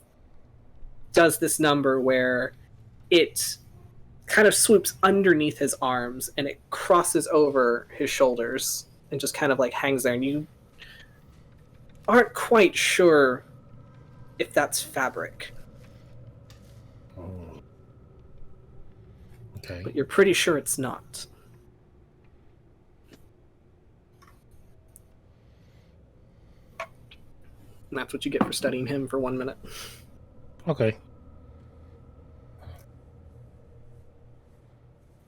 does this number where it kind of swoops underneath his arms and it crosses over his shoulders and just kind of like hangs there, and you aren't quite sure if that's fabric. Okay. But you're pretty sure it's not. And that's what you get for studying him for 1 minute. Okay.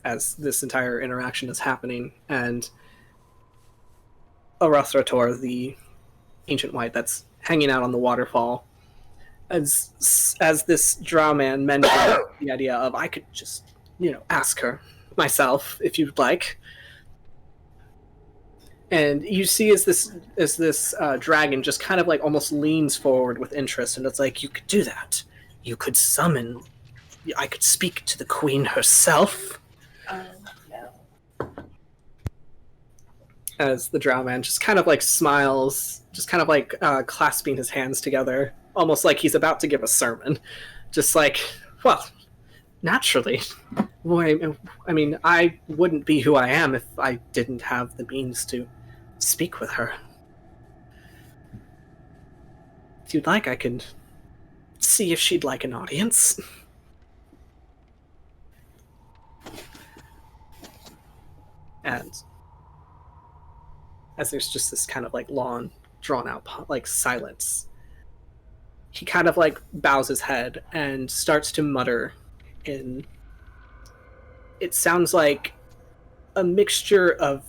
As this entire interaction is happening, and Arathrator, the ancient white that's hanging out on the waterfall, as this drow man mentioned the idea of, I could just, ask her myself if you'd like. And you see as this dragon just kind of like almost leans forward with interest, and it's like, you could do that. You could summon. I could speak to the queen herself. No. As the drow man just kind of like smiles, just kind of like clasping his hands together, almost like he's about to give a sermon. Just like, well, naturally. Boy, I mean, I wouldn't be who I am if I didn't have the means to speak with her. If you'd like, I can see if she'd like an audience. And as there's just this kind of like long, drawn out like silence, he kind of like bows his head and starts to mutter in, it sounds like a mixture of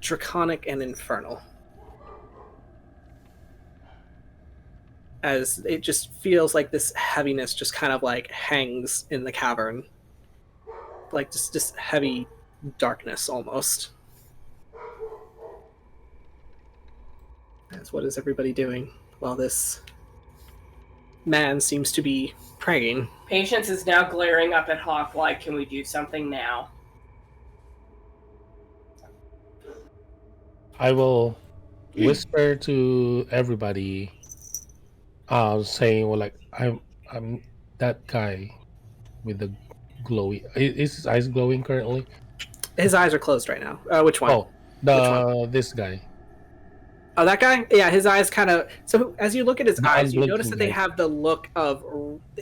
draconic and infernal. as it just feels like this heaviness just kind of like hangs in the cavern, like just heavy darkness almost. As what is everybody doing while this man seems to be praying? Patience is now glaring up at Hawk like, can we do something now? I will whisper to everybody, saying, "Well, like I'm that guy with the glowy. Is his eyes glowing currently? His eyes are closed right now. Which one? Oh, this guy. Oh, that guy? Yeah, his eyes kind of... So as you look at his The eyes, you unblinking notice that they guy. have the look of...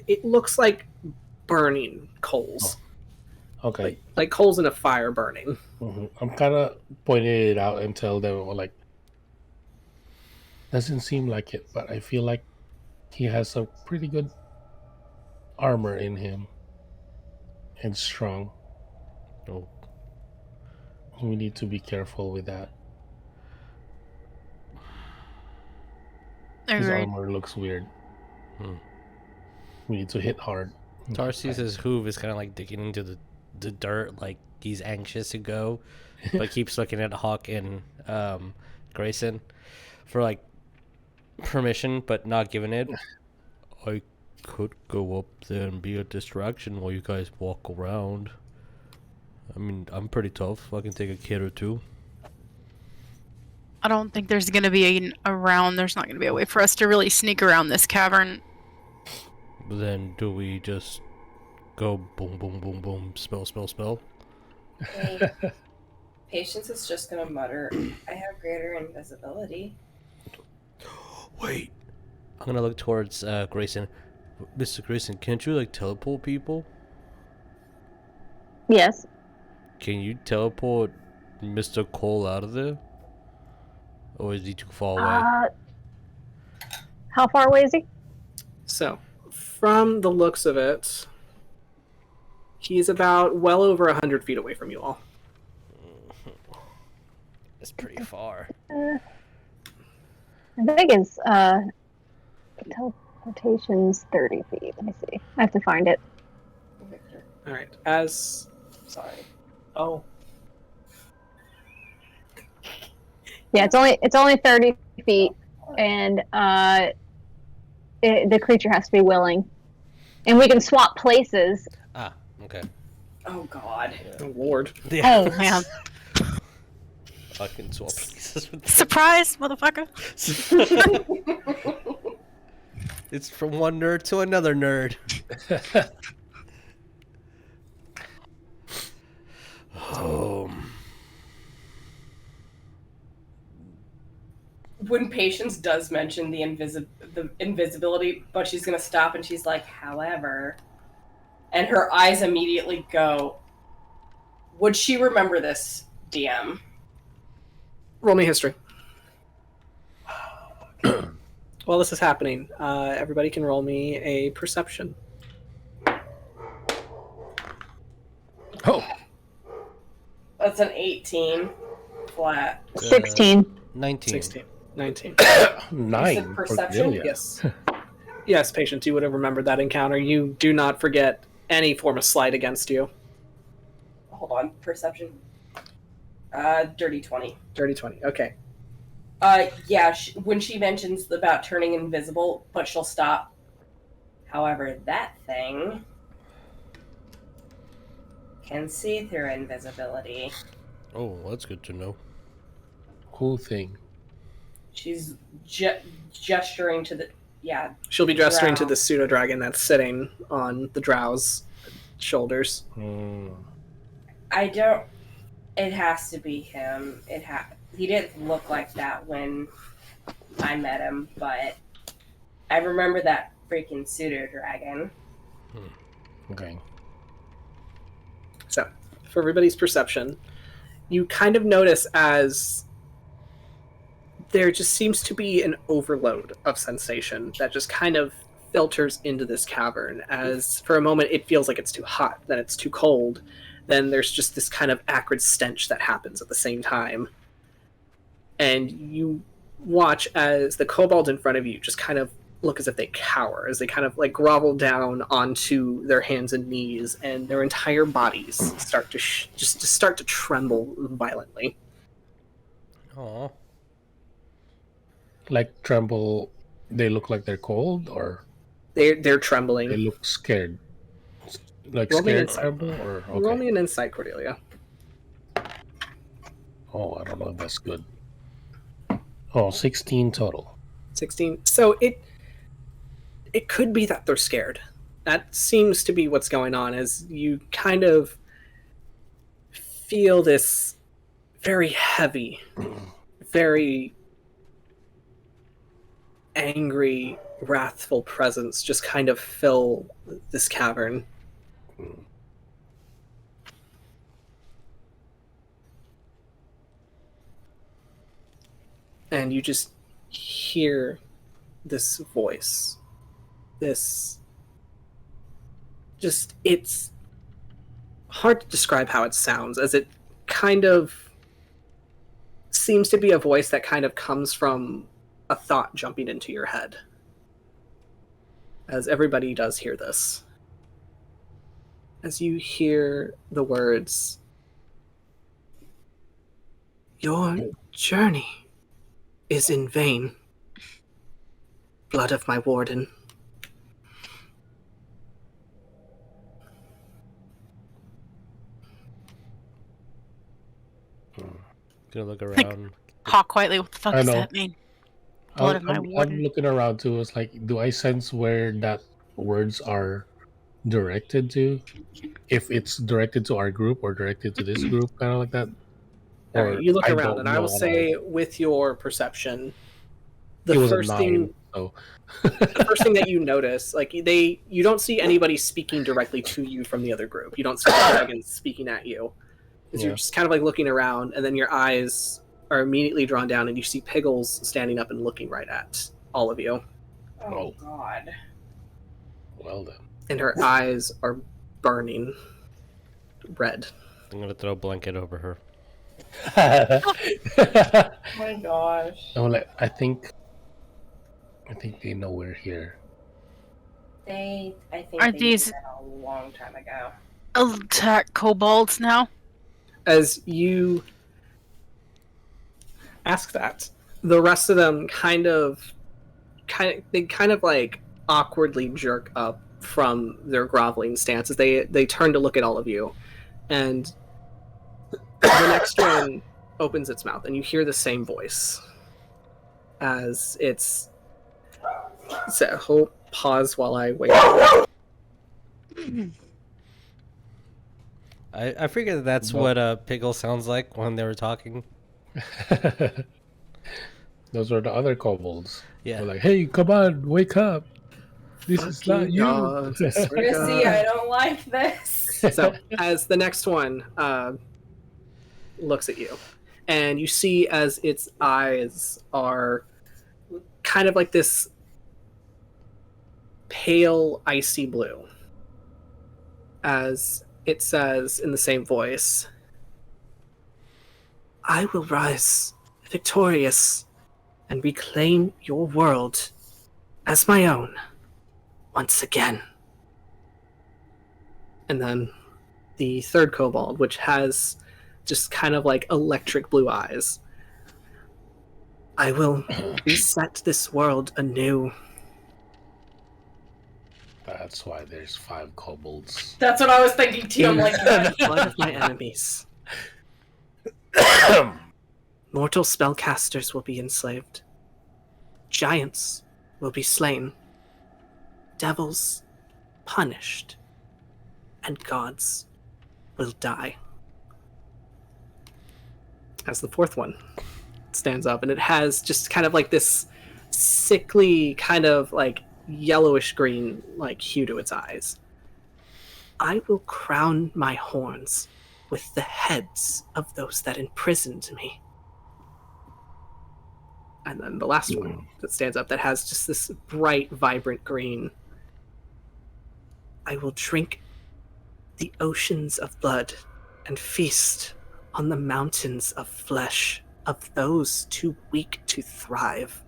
It looks like burning coals. Okay, Like coals in a fire burning. I'm kind of pointing it out and tell them, well, like, doesn't seem like it, but I feel like he has a pretty good armor in him and strong. Oh, We need to be careful with that. His Agreed. armor looks weird. Hmm. We need to hit hard. Tarsius's hoof is kind of like digging into the dirt, like he's anxious to go, but keeps looking at Hawk and Greyson for like permission, but not giving it. I could go up there and be a distraction while you guys walk around. I mean, I'm pretty tough. I can take a kid or two. I don't think there's gonna be there's not gonna be a way for us to really sneak around this cavern. Then do we just go boom, boom, boom, boom, spell, spell, spell? Hey, Patience is just gonna mutter, I have greater invisibility. Wait. I'm gonna look towards Greyson. Mr. Greyson, can't you like teleport people? Yes. Can you teleport Mr. Cole out of there? Or is he too far away? How far away is he? So, from the looks of it, he's about well over 100 feet away from you all. It's pretty far. I think his teleportation's 30 feet. Let me see. I have to find it. Victor. All right. As Sorry. oh, Yeah, it's only 30 feet, and the creature has to be willing, and we can swap places. Ah, okay. Oh god. Lord. Yeah. Oh man! I can swap places with Surprise, motherfucker! It's from one nerd to another nerd. Oh. When Patience does mention the invisibility, but she's gonna stop and she's like, however, and her eyes immediately go, would she remember this, DM? Roll me history. While this is happening, everybody can roll me a perception. Oh, That's an 18 flat. 16. 19. 16. 19. 9. perception? Cordelia. Yes. Yes, Patience, you would have remembered that encounter. You do not forget any form of slight against you. Hold on, perception. Dirty 20. Dirty 20. Okay. Yeah, when she mentions about turning invisible, but she'll stop. However, that thing can see through invisibility. Oh, that's good to know. Cool thing. She's gesturing to the... Yeah, She'll be gesturing to Drow. the pseudo dragon that's sitting on the Drow's shoulders. I don't... It has to be him. He didn't look like that when I met him, but I remember that freaking pseudo dragon. Okay. So, for everybody's perception, you kind of notice as there just seems to be an overload of sensation that just kind of filters into this cavern. As for a moment it feels like it's too hot, then it's too cold, then there's just this kind of acrid stench that happens at the same time. And you watch as the kobold in front of you just kind of look as if they cower, as they kind of like grovel down onto their hands and knees, and their entire bodies start to start to tremble violently. Oh. Like tremble. They look like they're cold, or They're trembling. they look scared. Like Roll me an scared insight. tremble, or Roll me okay. an insight, Cordelia. Oh, I don't know if that's good. Oh, 16 total. 16. So it could be that they're scared. That seems to be what's going on, as you kind of feel this very heavy, very angry, wrathful presence just kind of fill this cavern. And you just hear this voice. It's hard to describe how it sounds, as it kind of seems to be a voice that kind of comes from a thought jumping into your head. As everybody does hear this. As you hear the words, "Your journey is in vain, blood of my warden." Gonna look around. Hawk quietly, what the fuck I does know. that mean? Blood of my I'm warden. looking around too. It's like, do I sense where that words are directed to? If it's directed to our group or directed to this group, kind of like that. All right, you look I around, don't and I know will at all. say, with your perception, It the was a first 9, thing so the first thing that you notice, like you don't see anybody speaking directly to you from the other group. You don't see dragons speaking at you. You're Yeah. just kind of like looking around, and then your eyes are immediately drawn down, and you see Piggles standing up and looking right at all of you. Oh, God. well then. And her eyes are burning red. I'm gonna throw a blanket over her. Oh my gosh. No, like, I think they know we're here. I think Are they these- did that a long time ago. Attack kobolds now? As you ask that, the rest of them kind of like awkwardly jerk up from their groveling stance as they turn to look at all of you, and the next one opens its mouth, and you hear the same voice as it's. So hold pause while I wait. I figured that's No. what Pickle sounds like when they were talking. Those are the other kobolds. Yeah. They're like, hey, come on, wake up. This is not you. gods, I swear to Chrissy, God. I don't like this. So as the next one looks at you, and you see as its eyes are kind of like this pale icy blue, as it says in the same voice, "I will rise victorious and reclaim your world as my own once again." And then the third kobold, which has just kind of like electric blue eyes, "I will reset this world anew." That's why there's 5 kobolds. That's what I was thinking too. I'm like, Blood of my enemies. Mortal spellcasters will be enslaved. Giants will be slain. Devils punished. And gods will die. As the fourth one stands up, and it has just kind of like this sickly, kind of like yellowish green like hue to its eyes. "I will crown my horns with the heads of those that imprisoned me." And then the last one that stands up that has just this bright, vibrant green. "I will drink the oceans of blood and feast on the mountains of flesh of those too weak to thrive.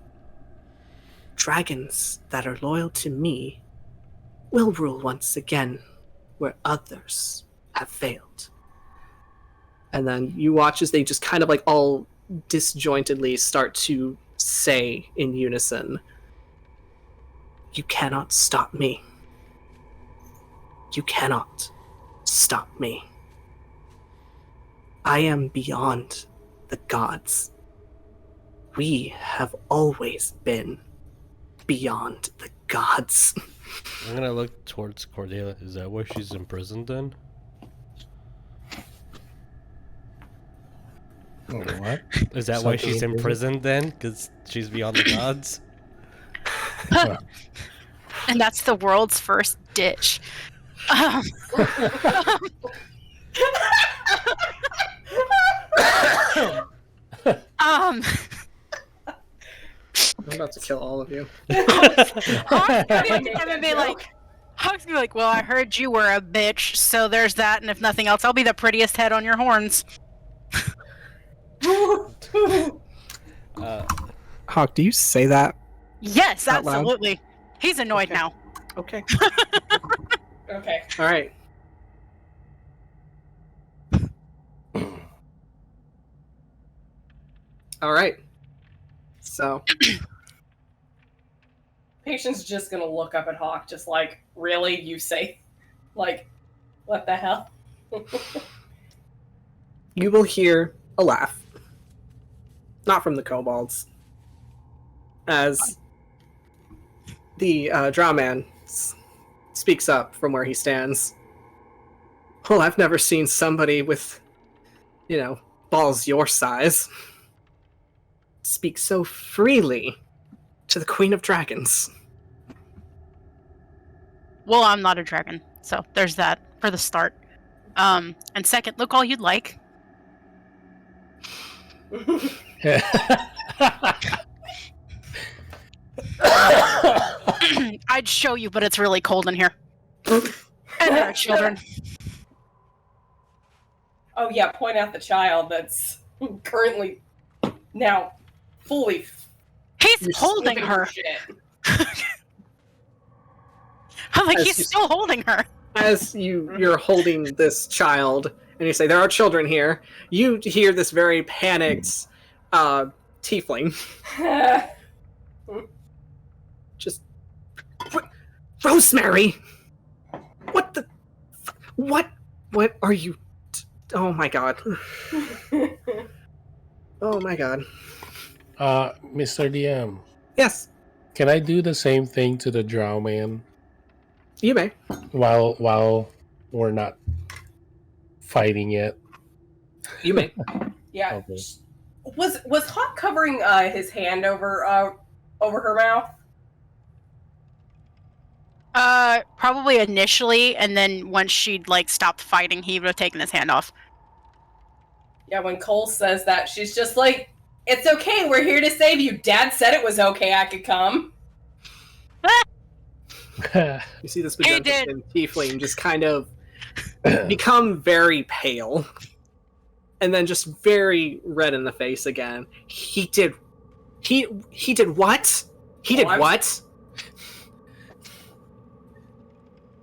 dragons that are loyal to me will rule once again where others have failed. And then you watch as they just kind of like all disjointedly start to say in unison, "You cannot stop me. You cannot stop me. I am beyond the gods. We have always been beyond the gods." I'm gonna look towards Cordelia. Is that why she's imprisoned then? What? Is that why Something she's in prison? imprisoned then? Because she's beyond the gods? And that's the world's first ditch. Um, um, I'm about to kill all of you. Hawk's gonna be like, well, I heard you were a bitch, so there's that, and if nothing else, I'll be the prettiest head on your horns. Hawk, do you say that? Yes, Out loud? absolutely. He's annoyed Okay. now. Okay. Okay. All right. All right. So, Patient's just gonna look up at Hawk, just like, really? You say, like, what the hell? you will hear a laugh. Not from the kobolds. As the drow man speaks up from where he stands. Well, I've never seen somebody with, balls your size speak so freely to the Queen of Dragons. Well, I'm not a dragon, so there's that for the start. And second, look all you'd like. I'd show you, but it's really cold in here. And there are children. Oh yeah, point out the child that's currently now fully He's holding her. shit. I'm like, As he's you- still holding her. As you're holding this child, and you say, there are children here, you hear this very panicked tiefling. Just... Rosemary! What the... What are you... Oh my god. Oh my god. Mr. DM, Yes, can I do the same thing to the drow man you may. while we're not fighting yet? You may. Yeah. Okay. Was Hawk covering his hand over her mouth? Probably initially, and then once she'd stopped fighting, he would have taken his hand off. Yeah, when Cole says that, she's just like, "It's okay, we're here to save you. Dad said it was okay, I could come." You see this He magenta did. tiefling just kind of become very pale. And then just very red in the face again. He did what? He did what?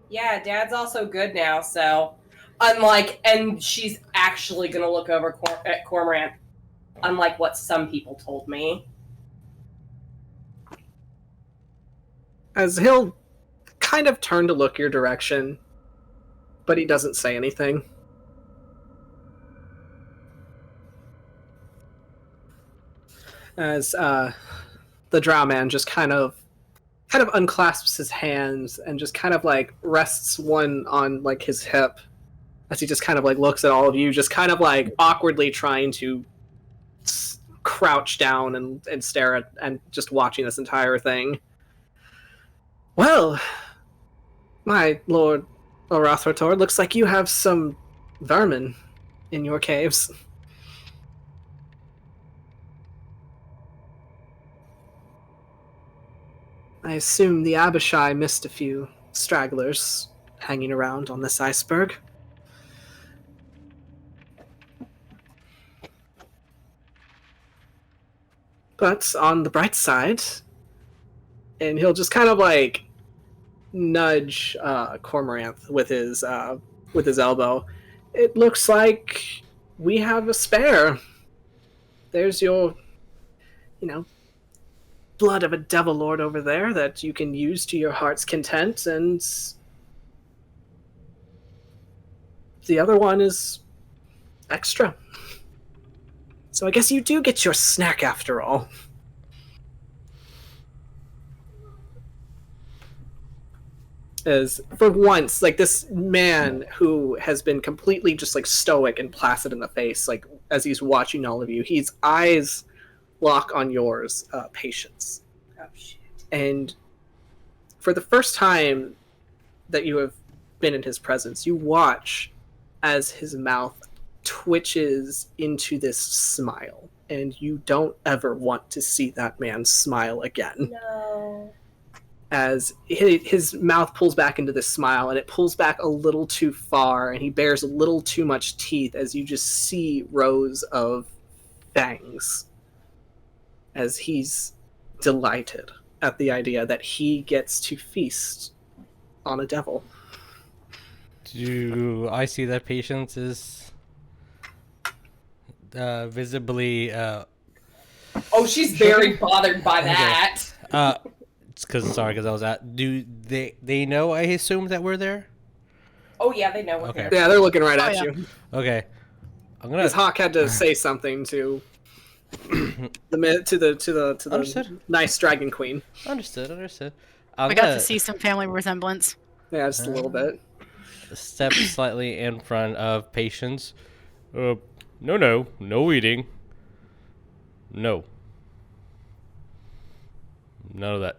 Yeah, Dad's also good now, so and she's actually gonna look over at Cormorant, unlike what some people told me. As he'll kind of turn to look your direction, but he doesn't say anything. As the drow man just kind of unclasps his hands and just kind of rests one on his hip, as he just kind of looks at all of you, just kind of awkwardly trying to crouch down and stare at and just watching this entire thing. Well, my lord Orothrator, looks like you have some vermin in your caves. I assume the Abishai missed a few stragglers hanging around on this iceberg. But on the bright side, and he'll just kind of like nudge Cormorant with his elbow. It looks like we have a spare. There's your, blood of a devil lord over there that you can use to your heart's content, and the other one is extra. So I guess you do get your snack after all. As for once, like, this man who has been completely just like stoic and placid in the face, like as he's watching all of you, his eyes lock on yours, Patience. Oh shit. And for the first time that you have been in his presence, you watch as his mouth twitches into this smile, and you don't ever want to see that man smile again. No. As his mouth pulls back into this smile, and it pulls back a little too far, and he bears a little too much teeth as you just see rows of fangs, as he's delighted at the idea that he gets to feast on a devil. Do I see that Patience is visibly Oh, she's very bothered by that. it's because I was at. Do they know? I assume that we're there. Oh yeah, they know what Okay. they're. Yeah, they're looking right at yeah. you. Okay, I'm gonna. Because Hawk had to say something to the Understood. nice dragon queen. Understood. I got to see some family resemblance. Yeah, just a little bit. Step slightly in front of Patience. No eating. No. None of that.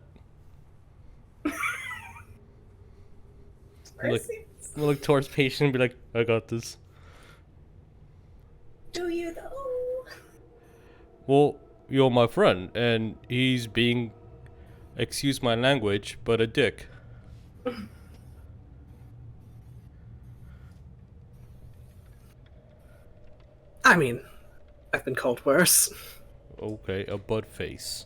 Look towards Patience and be like, I got this. Do you though? Well, you're my friend, and he's being, excuse my language, but a dick. I mean, I've been called worse. Okay, a butt face.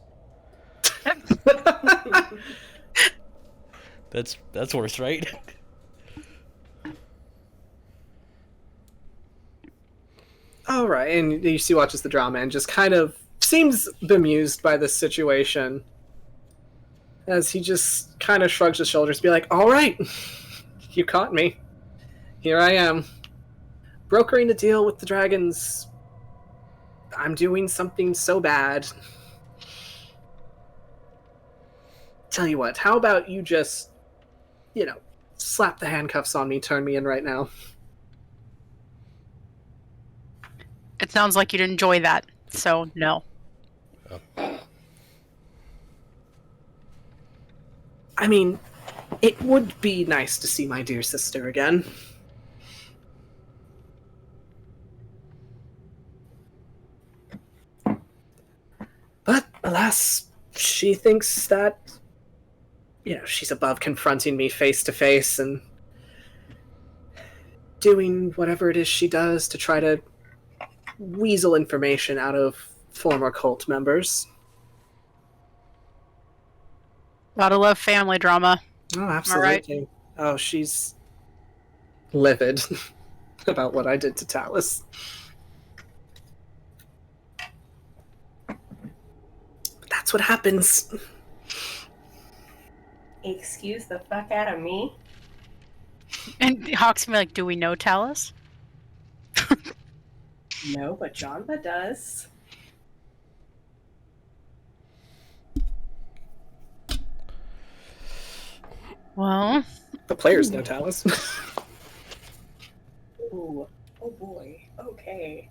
That's worse, right? All right, and you see, watches the drama and just kind of seems bemused by this situation, as he just kind of shrugs his shoulders, be like, "All right, you caught me. Here I am, brokering the deal with the dragons. I'm doing something so bad. Tell you what, how about you just, slap the handcuffs on me, turn me in right now." It sounds like you'd enjoy that, so no. I mean, it would be nice to see my dear sister again. But, alas, she thinks that, she's above confronting me face to face and doing whatever it is she does to try to weasel information out of former cult members. Gotta love family drama. Oh, absolutely. Oh, she's livid about what I did to Talus. But that's what happens. Excuse the fuck out of me. And Hawk's gonna be like, do we know Talus? No, but Jonva does. Well, The players know Talus. Ooh. Oh boy. Okay.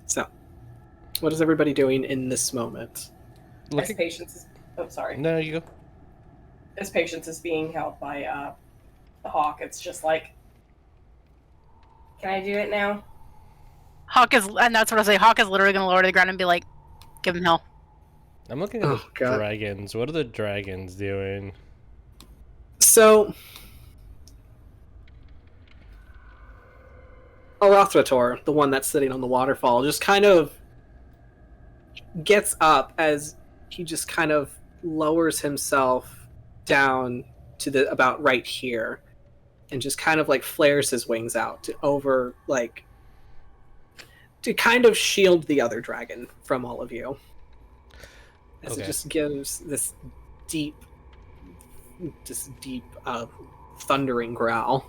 So, what is everybody doing in this moment? As Patience is. Oh, sorry. No, you go. As Patience is being held by the Hawk, it's just like, can I do it now? Hawk is, and that's what I say. Hawk is literally gonna lower to the ground and be like, give him hell. I'm looking at Oh, the God. dragons. What are the dragons doing? So, Arathrator, the one that's sitting on the waterfall, just kind of gets up as he just kind of lowers himself down to the about right here, and just kind of like flares his wings out to kind of shield the other dragon from all of you. As it just gives this deep thundering growl.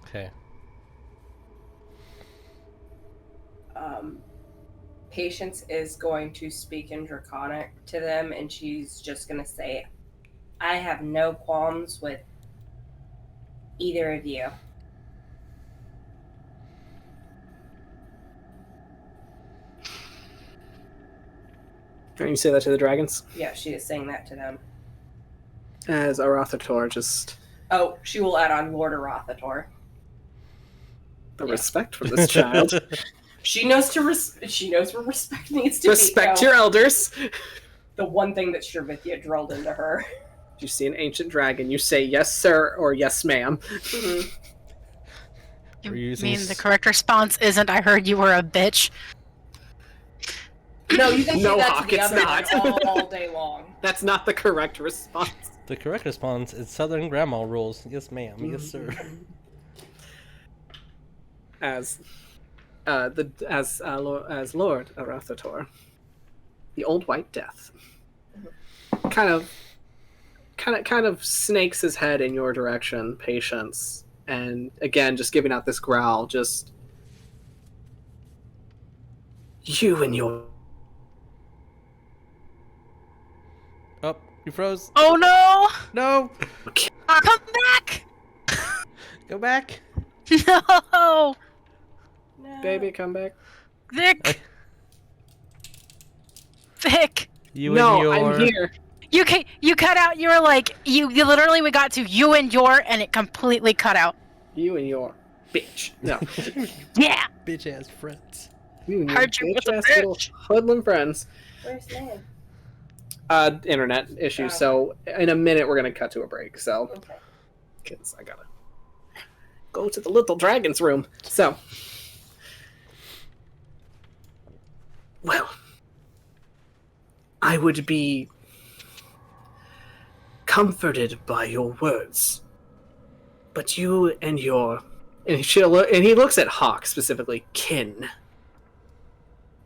Okay. Patience is going to speak in Draconic to them, and she's just going to say, I have no qualms with either of you. Can you say that to the dragons? Yeah, she is saying that to them. As Arathator just... Oh, she will add on Lord Arathator. The respect for this child. She knows she knows where respect needs to Respect be. your elders. The one thing that Shervithia drilled into her. You see an ancient dragon, you say yes, sir, or yes, ma'am. You mean the correct response isn't "I heard you were a bitch"? No, you can say No, that Hawk, to the it's other not. one all day long. That's not the correct response. The correct response is Southern Grandma rules. Yes, ma'am. Yes, sir. As Lord Arathator, the Old White Death, kind of snakes his head in your direction, Patience, and again just giving out this growl, just you and your... Oh, you froze. Oh no! No! Come back! Go back. No! Baby, come back. Vic! Vic! You No, and your... I'm here. You cut out. You were like you literally. We got to you and your, and it completely cut out. You and your bitch. No. Yeah. Bitch ass friends. You and your Heard you with a bitch-ass little bitch. hoodlum friends. Where's Nan? Internet issue. Oh. So in a minute we're gonna cut to a break. So, Okay. because I gotta go to the little dragon's room. So, well, I would be comforted by your words, but you and your and he looks at Hawk specifically, kin,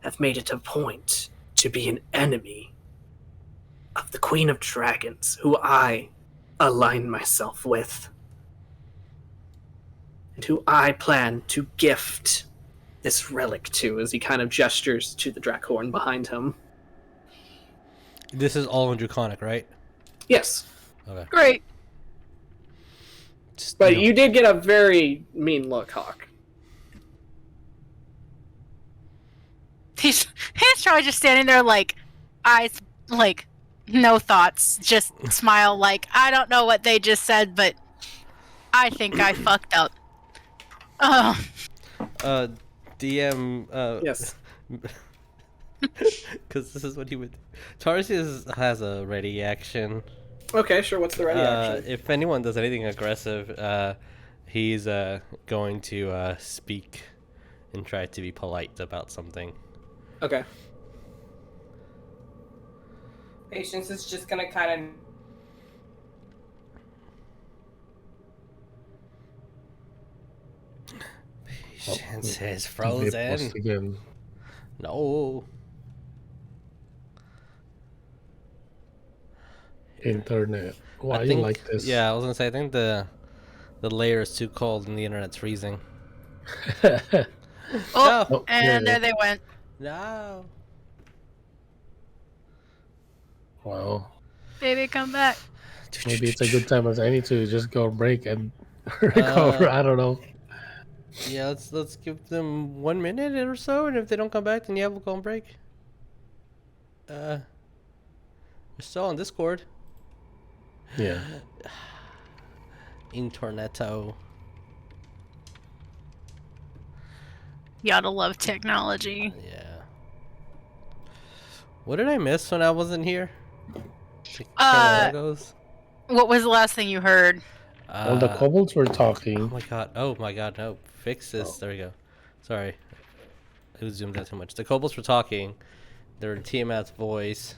have made it a point to be an enemy of the Queen of Dragons, who I align myself with, and who I plan to gift this relic to, as he kind of gestures to the Drakhorn behind him. This is all in Draconic, right? Yes, Okay. Great. Just, but know. you did get a very mean look, Hawk. He's probably just standing there like eyes like no thoughts, just smile like I don't know what they just said, but I think I fucked up. Oh. DM. Yes. Because this is what he would. Tarsius has a ready action. Okay, sure. What's the ready action? If anyone does anything aggressive, he's going to speak and try to be polite about something. Okay. Patience is just gonna kind of. Patience is They frozen. post again. No. Internet. Why I you think, like this? Yeah, I was gonna say I think the layer is too cold and the internet's freezing. Oh, Oh, and yeah. there they went. No. Well, Baby, come back. maybe it's a good time as any to just go break and recover. I don't know. Yeah, let's give them 1 minute or so, and if they don't come back, then yeah, we'll go on break. We're still on Discord. Yeah. Interneto. You gotta love technology. Yeah. What did I miss when I wasn't here? Logos? What was the last thing you heard? Well, the kobolds were Oh talking. my god. Oh my god, no. Fix this. There we go. Sorry. It was zoomed out too much. The kobolds were talking. They're Tiamat's voice.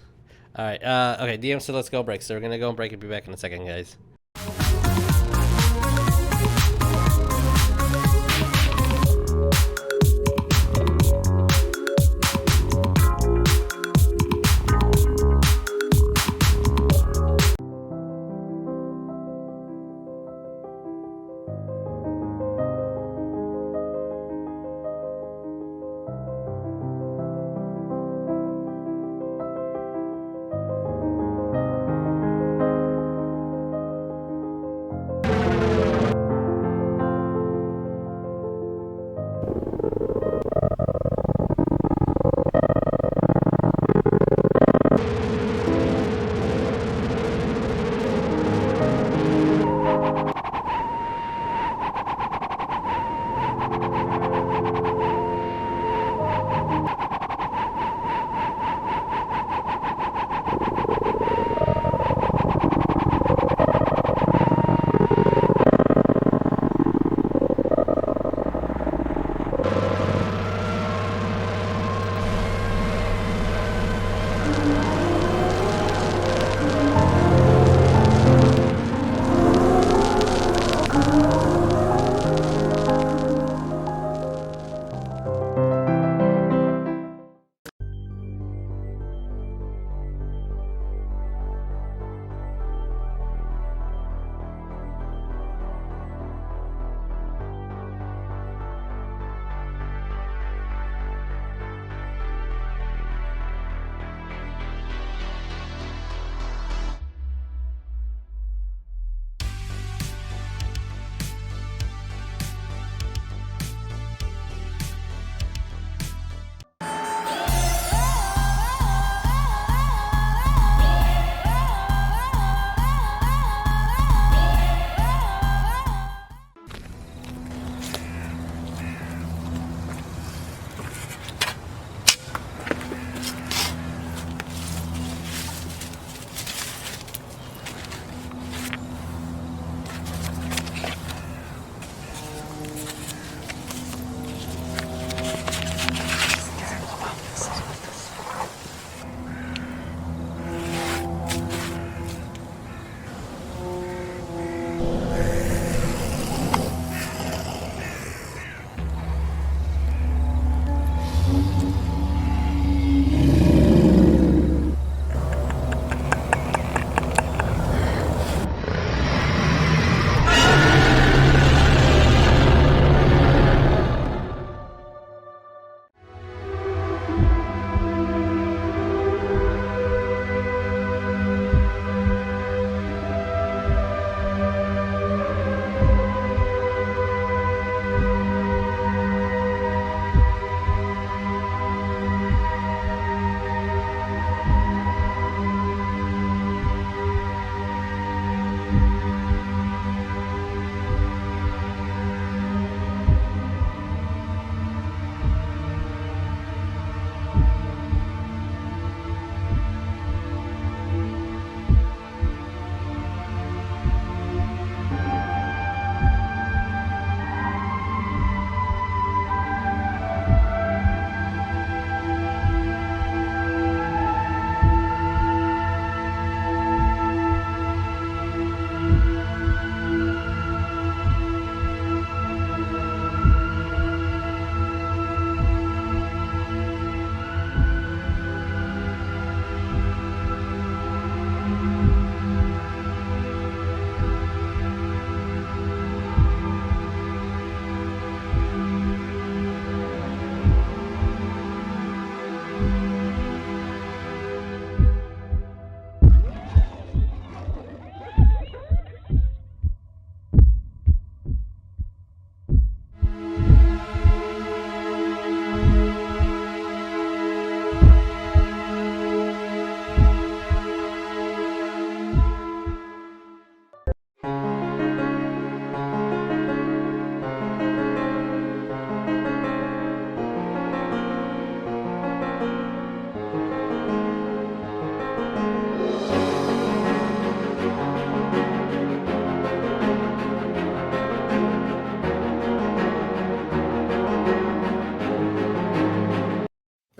All right. Okay. DM. So let's go break. So we're gonna go and break and be back in a second, guys.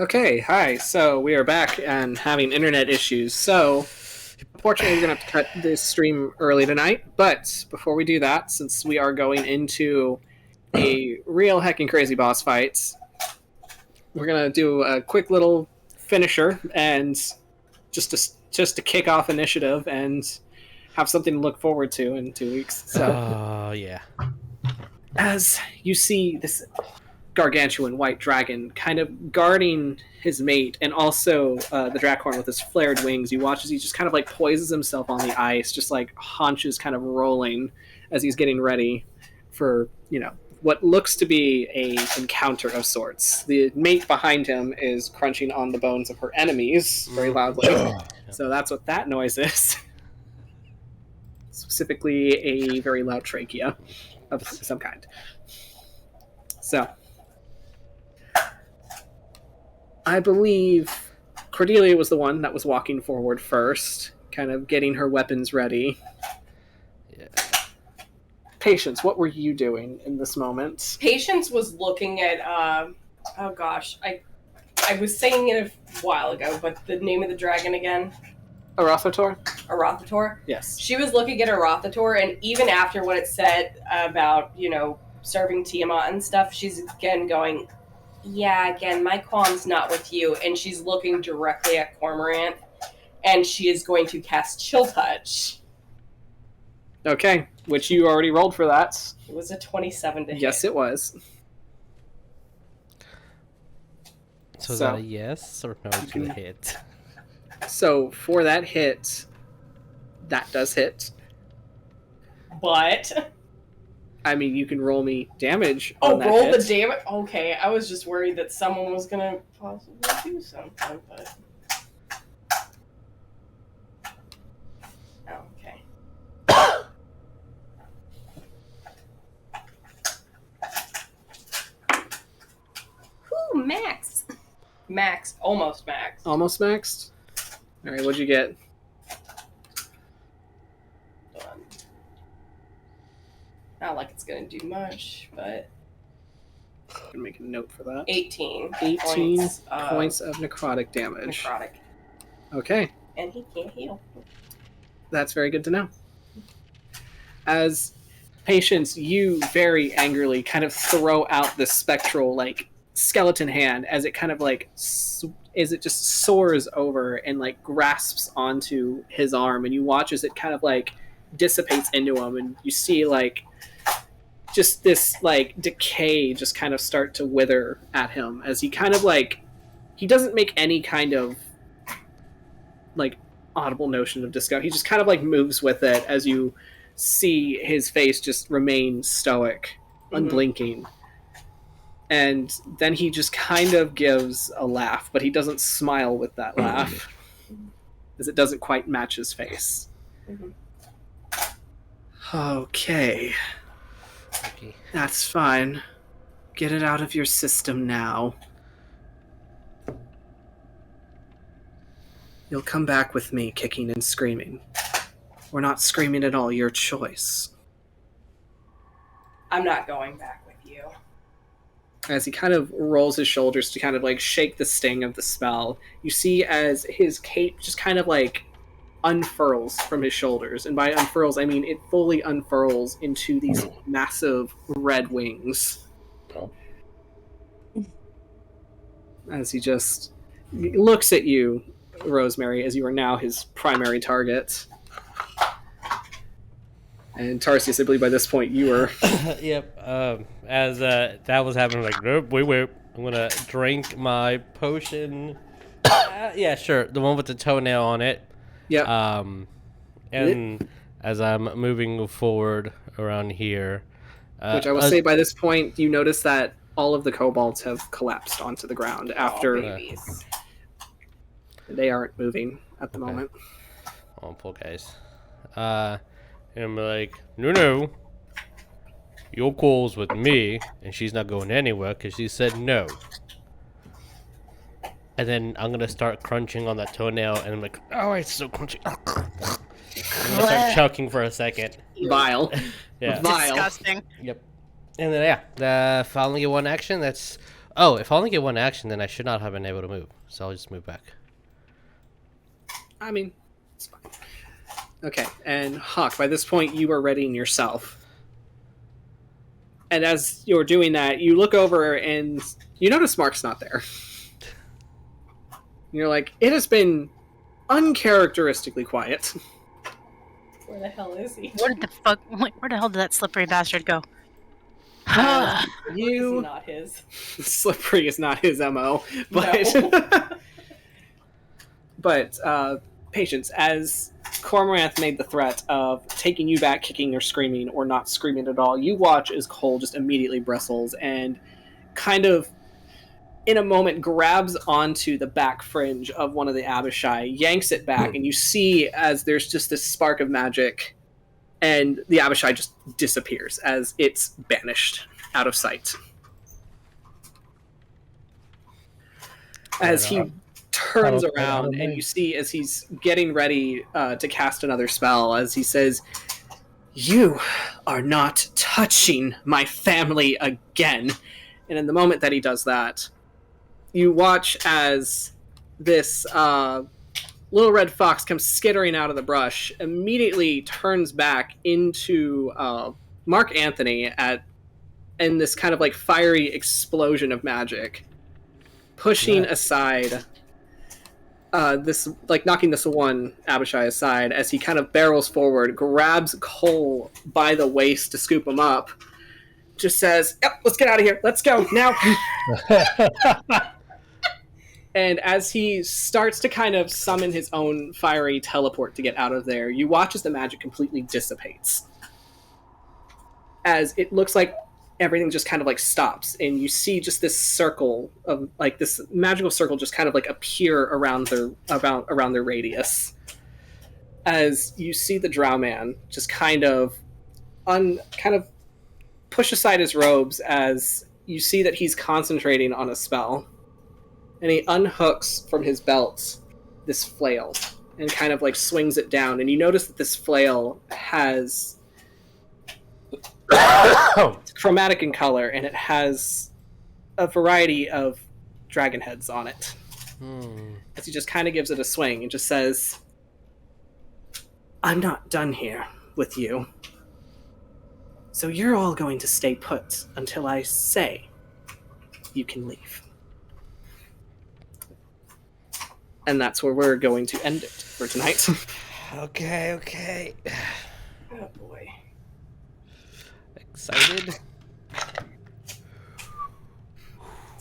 Okay, hi. So we are back and having internet issues. So unfortunately, we're going to have to cut this stream early tonight. But before we do that, since we are going into a real heckin' crazy boss fight, we're going to do a quick little finisher and just to kick off initiative and have something to look forward to in 2 weeks. So, Oh, yeah. as you see this gargantuan white dragon kind of guarding his mate, and also the Dracorn with his flared wings, you watch as he just kind of like poises himself on the ice, just like haunches kind of rolling as he's getting ready for, what looks to be a encounter of sorts. The mate behind him is crunching on the bones of her enemies very loudly. So that's what that noise is. Specifically a very loud trachea of some kind. So I believe Cordelia was the one that was walking forward first, kind of getting her weapons ready. Yeah. Patience, what were you doing in this moment? Patience was looking at, oh gosh, I was saying it a while ago, but the name of the dragon again? Arothator? Arothator? Yes. She was looking at Arothator, and even after what it said about, serving Tiamat and stuff, she's again going, yeah, again, my qualm's not with you, and she's looking directly at Cormorant, and she is going to cast Chill Touch. Okay, which you already rolled for that. It was a 27 to hit. Yes, it was. So is that a yes or no to the hit? So for that hit, that does hit. But... I mean, you can roll me damage Oh, on that roll hit. the damage? Okay, I was just worried that someone was gonna possibly do something, but... Oh, okay. Whew, max! Max. Almost max. Almost maxed? Alright, what'd you get? Not like it's gonna do much, but... I'm gonna make a note for that. 18. 18 points of necrotic damage. Necrotic. Okay. And he can't heal. That's very good to know. As Patience, you very angrily kind of throw out this spectral, skeleton hand as it kind of, as it just soars over and, grasps onto his arm, and you watch as it kind of, dissipates into him, and you see, just this, decay just kind of start to wither at him as he kind of, he doesn't make any kind of, audible notion of disgust. He just kind of, moves with it as you see his face just remain stoic, unblinking. And then he just kind of gives a laugh, but he doesn't smile with that laugh, as it doesn't quite match his face. Okay. That's fine. Get it out of your system now. You'll come back with me, kicking and screaming. Or not screaming at all, your choice. I'm not going back with you. As he kind of rolls his shoulders to kind of shake the sting of the spell, you see as his cape just kind of unfurls from his shoulders. And by unfurls, I mean it fully unfurls into these massive red wings. Oh. As he just looks at you, Rosemary, as you are now his primary target. And Tarsius, I believe by this point you were... Yep. As that was happening, nope, wait. I'm gonna drink my potion. Yeah, sure. The one with the toenail on it. Yeah. And as I'm moving forward around here... which I will say by this point, you notice that all of the kobolds have collapsed onto the ground after... babies. They aren't moving at the moment. Oh, poor guys. And I'm like, no. Your call's with me, and she's not going anywhere because she said no. And then I'm gonna start crunching on that toenail, and I'm like, oh, it's so crunchy. I'm gonna start choking for a second. Vile. Yeah. Vile. Disgusting. Yep. And then the following one action, that's Oh, if I only get one action, then I should not have been able to move. So I'll just move back. I mean, it's fine. Okay, and Hawk, by this point, you are readying yourself. And as you're doing that, you look over and you notice Mark's not there. You're like, it has been uncharacteristically quiet. Where the hell is he? Where the hell did that slippery bastard go? Slippery is not his. Slippery is not his MO, but No. but patience, as Cormoranth made the threat of taking you back, kicking or screaming, or not screaming at all, you watch as Cole just immediately bristles and kind of, in a moment, grabs onto the back fringe of one of the Abishai, yanks it back, and you see as there's just this spark of magic, and the Abishai just disappears as it's banished out of sight. As he turns around, and you see as he's getting ready to cast another spell, as he says, "You are not touching my family again." And in the moment that he does that, you watch as this little red fox comes skittering out of the brush, immediately turns back into Mark Anthony in this kind of like fiery explosion of magic, pushing aside this, like knocking this one Abishai aside as he kind of barrels forward, grabs Cole by the waist to scoop him up, just says, "Yep, let's get out of here. Let's go now." And as he starts to kind of summon his own fiery teleport to get out of there, you watch as the magic completely dissipates. As it looks like everything just kind of like stops, and you see just this circle of like this magical circle just kind of like appear around their radius. As you see the Drow Man just kind of push aside his robes, as you see that he's concentrating on a spell. And he unhooks from his belt this flail and kind of like swings it down. And you notice that this flail has it's chromatic in color, and it has a variety of dragon heads on it. As he just kind of gives it a swing and just says, "I'm not done here with you. So you're all going to stay put until I say you can leave." And that's where we're going to end it for tonight. Okay. Oh boy. Excited?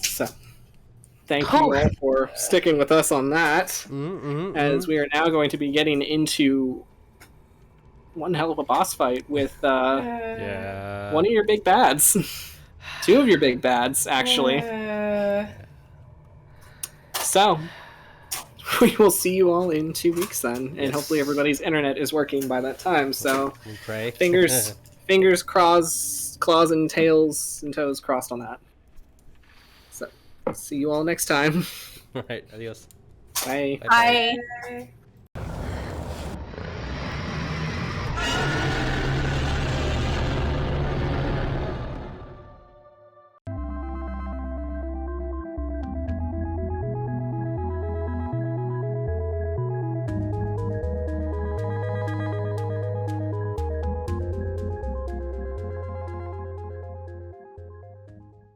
So, thank you all for sticking with us on that. As we are now going to be getting into one hell of a boss fight with one of your big bads. Two of your big bads, actually. So, we will see you all in 2 weeks then, and hopefully everybody's internet is working by that time. So, We pray. fingers crossed, claws and tails and toes crossed on that. So, see you all next time. All right, adios. Bye. Bye. Bye.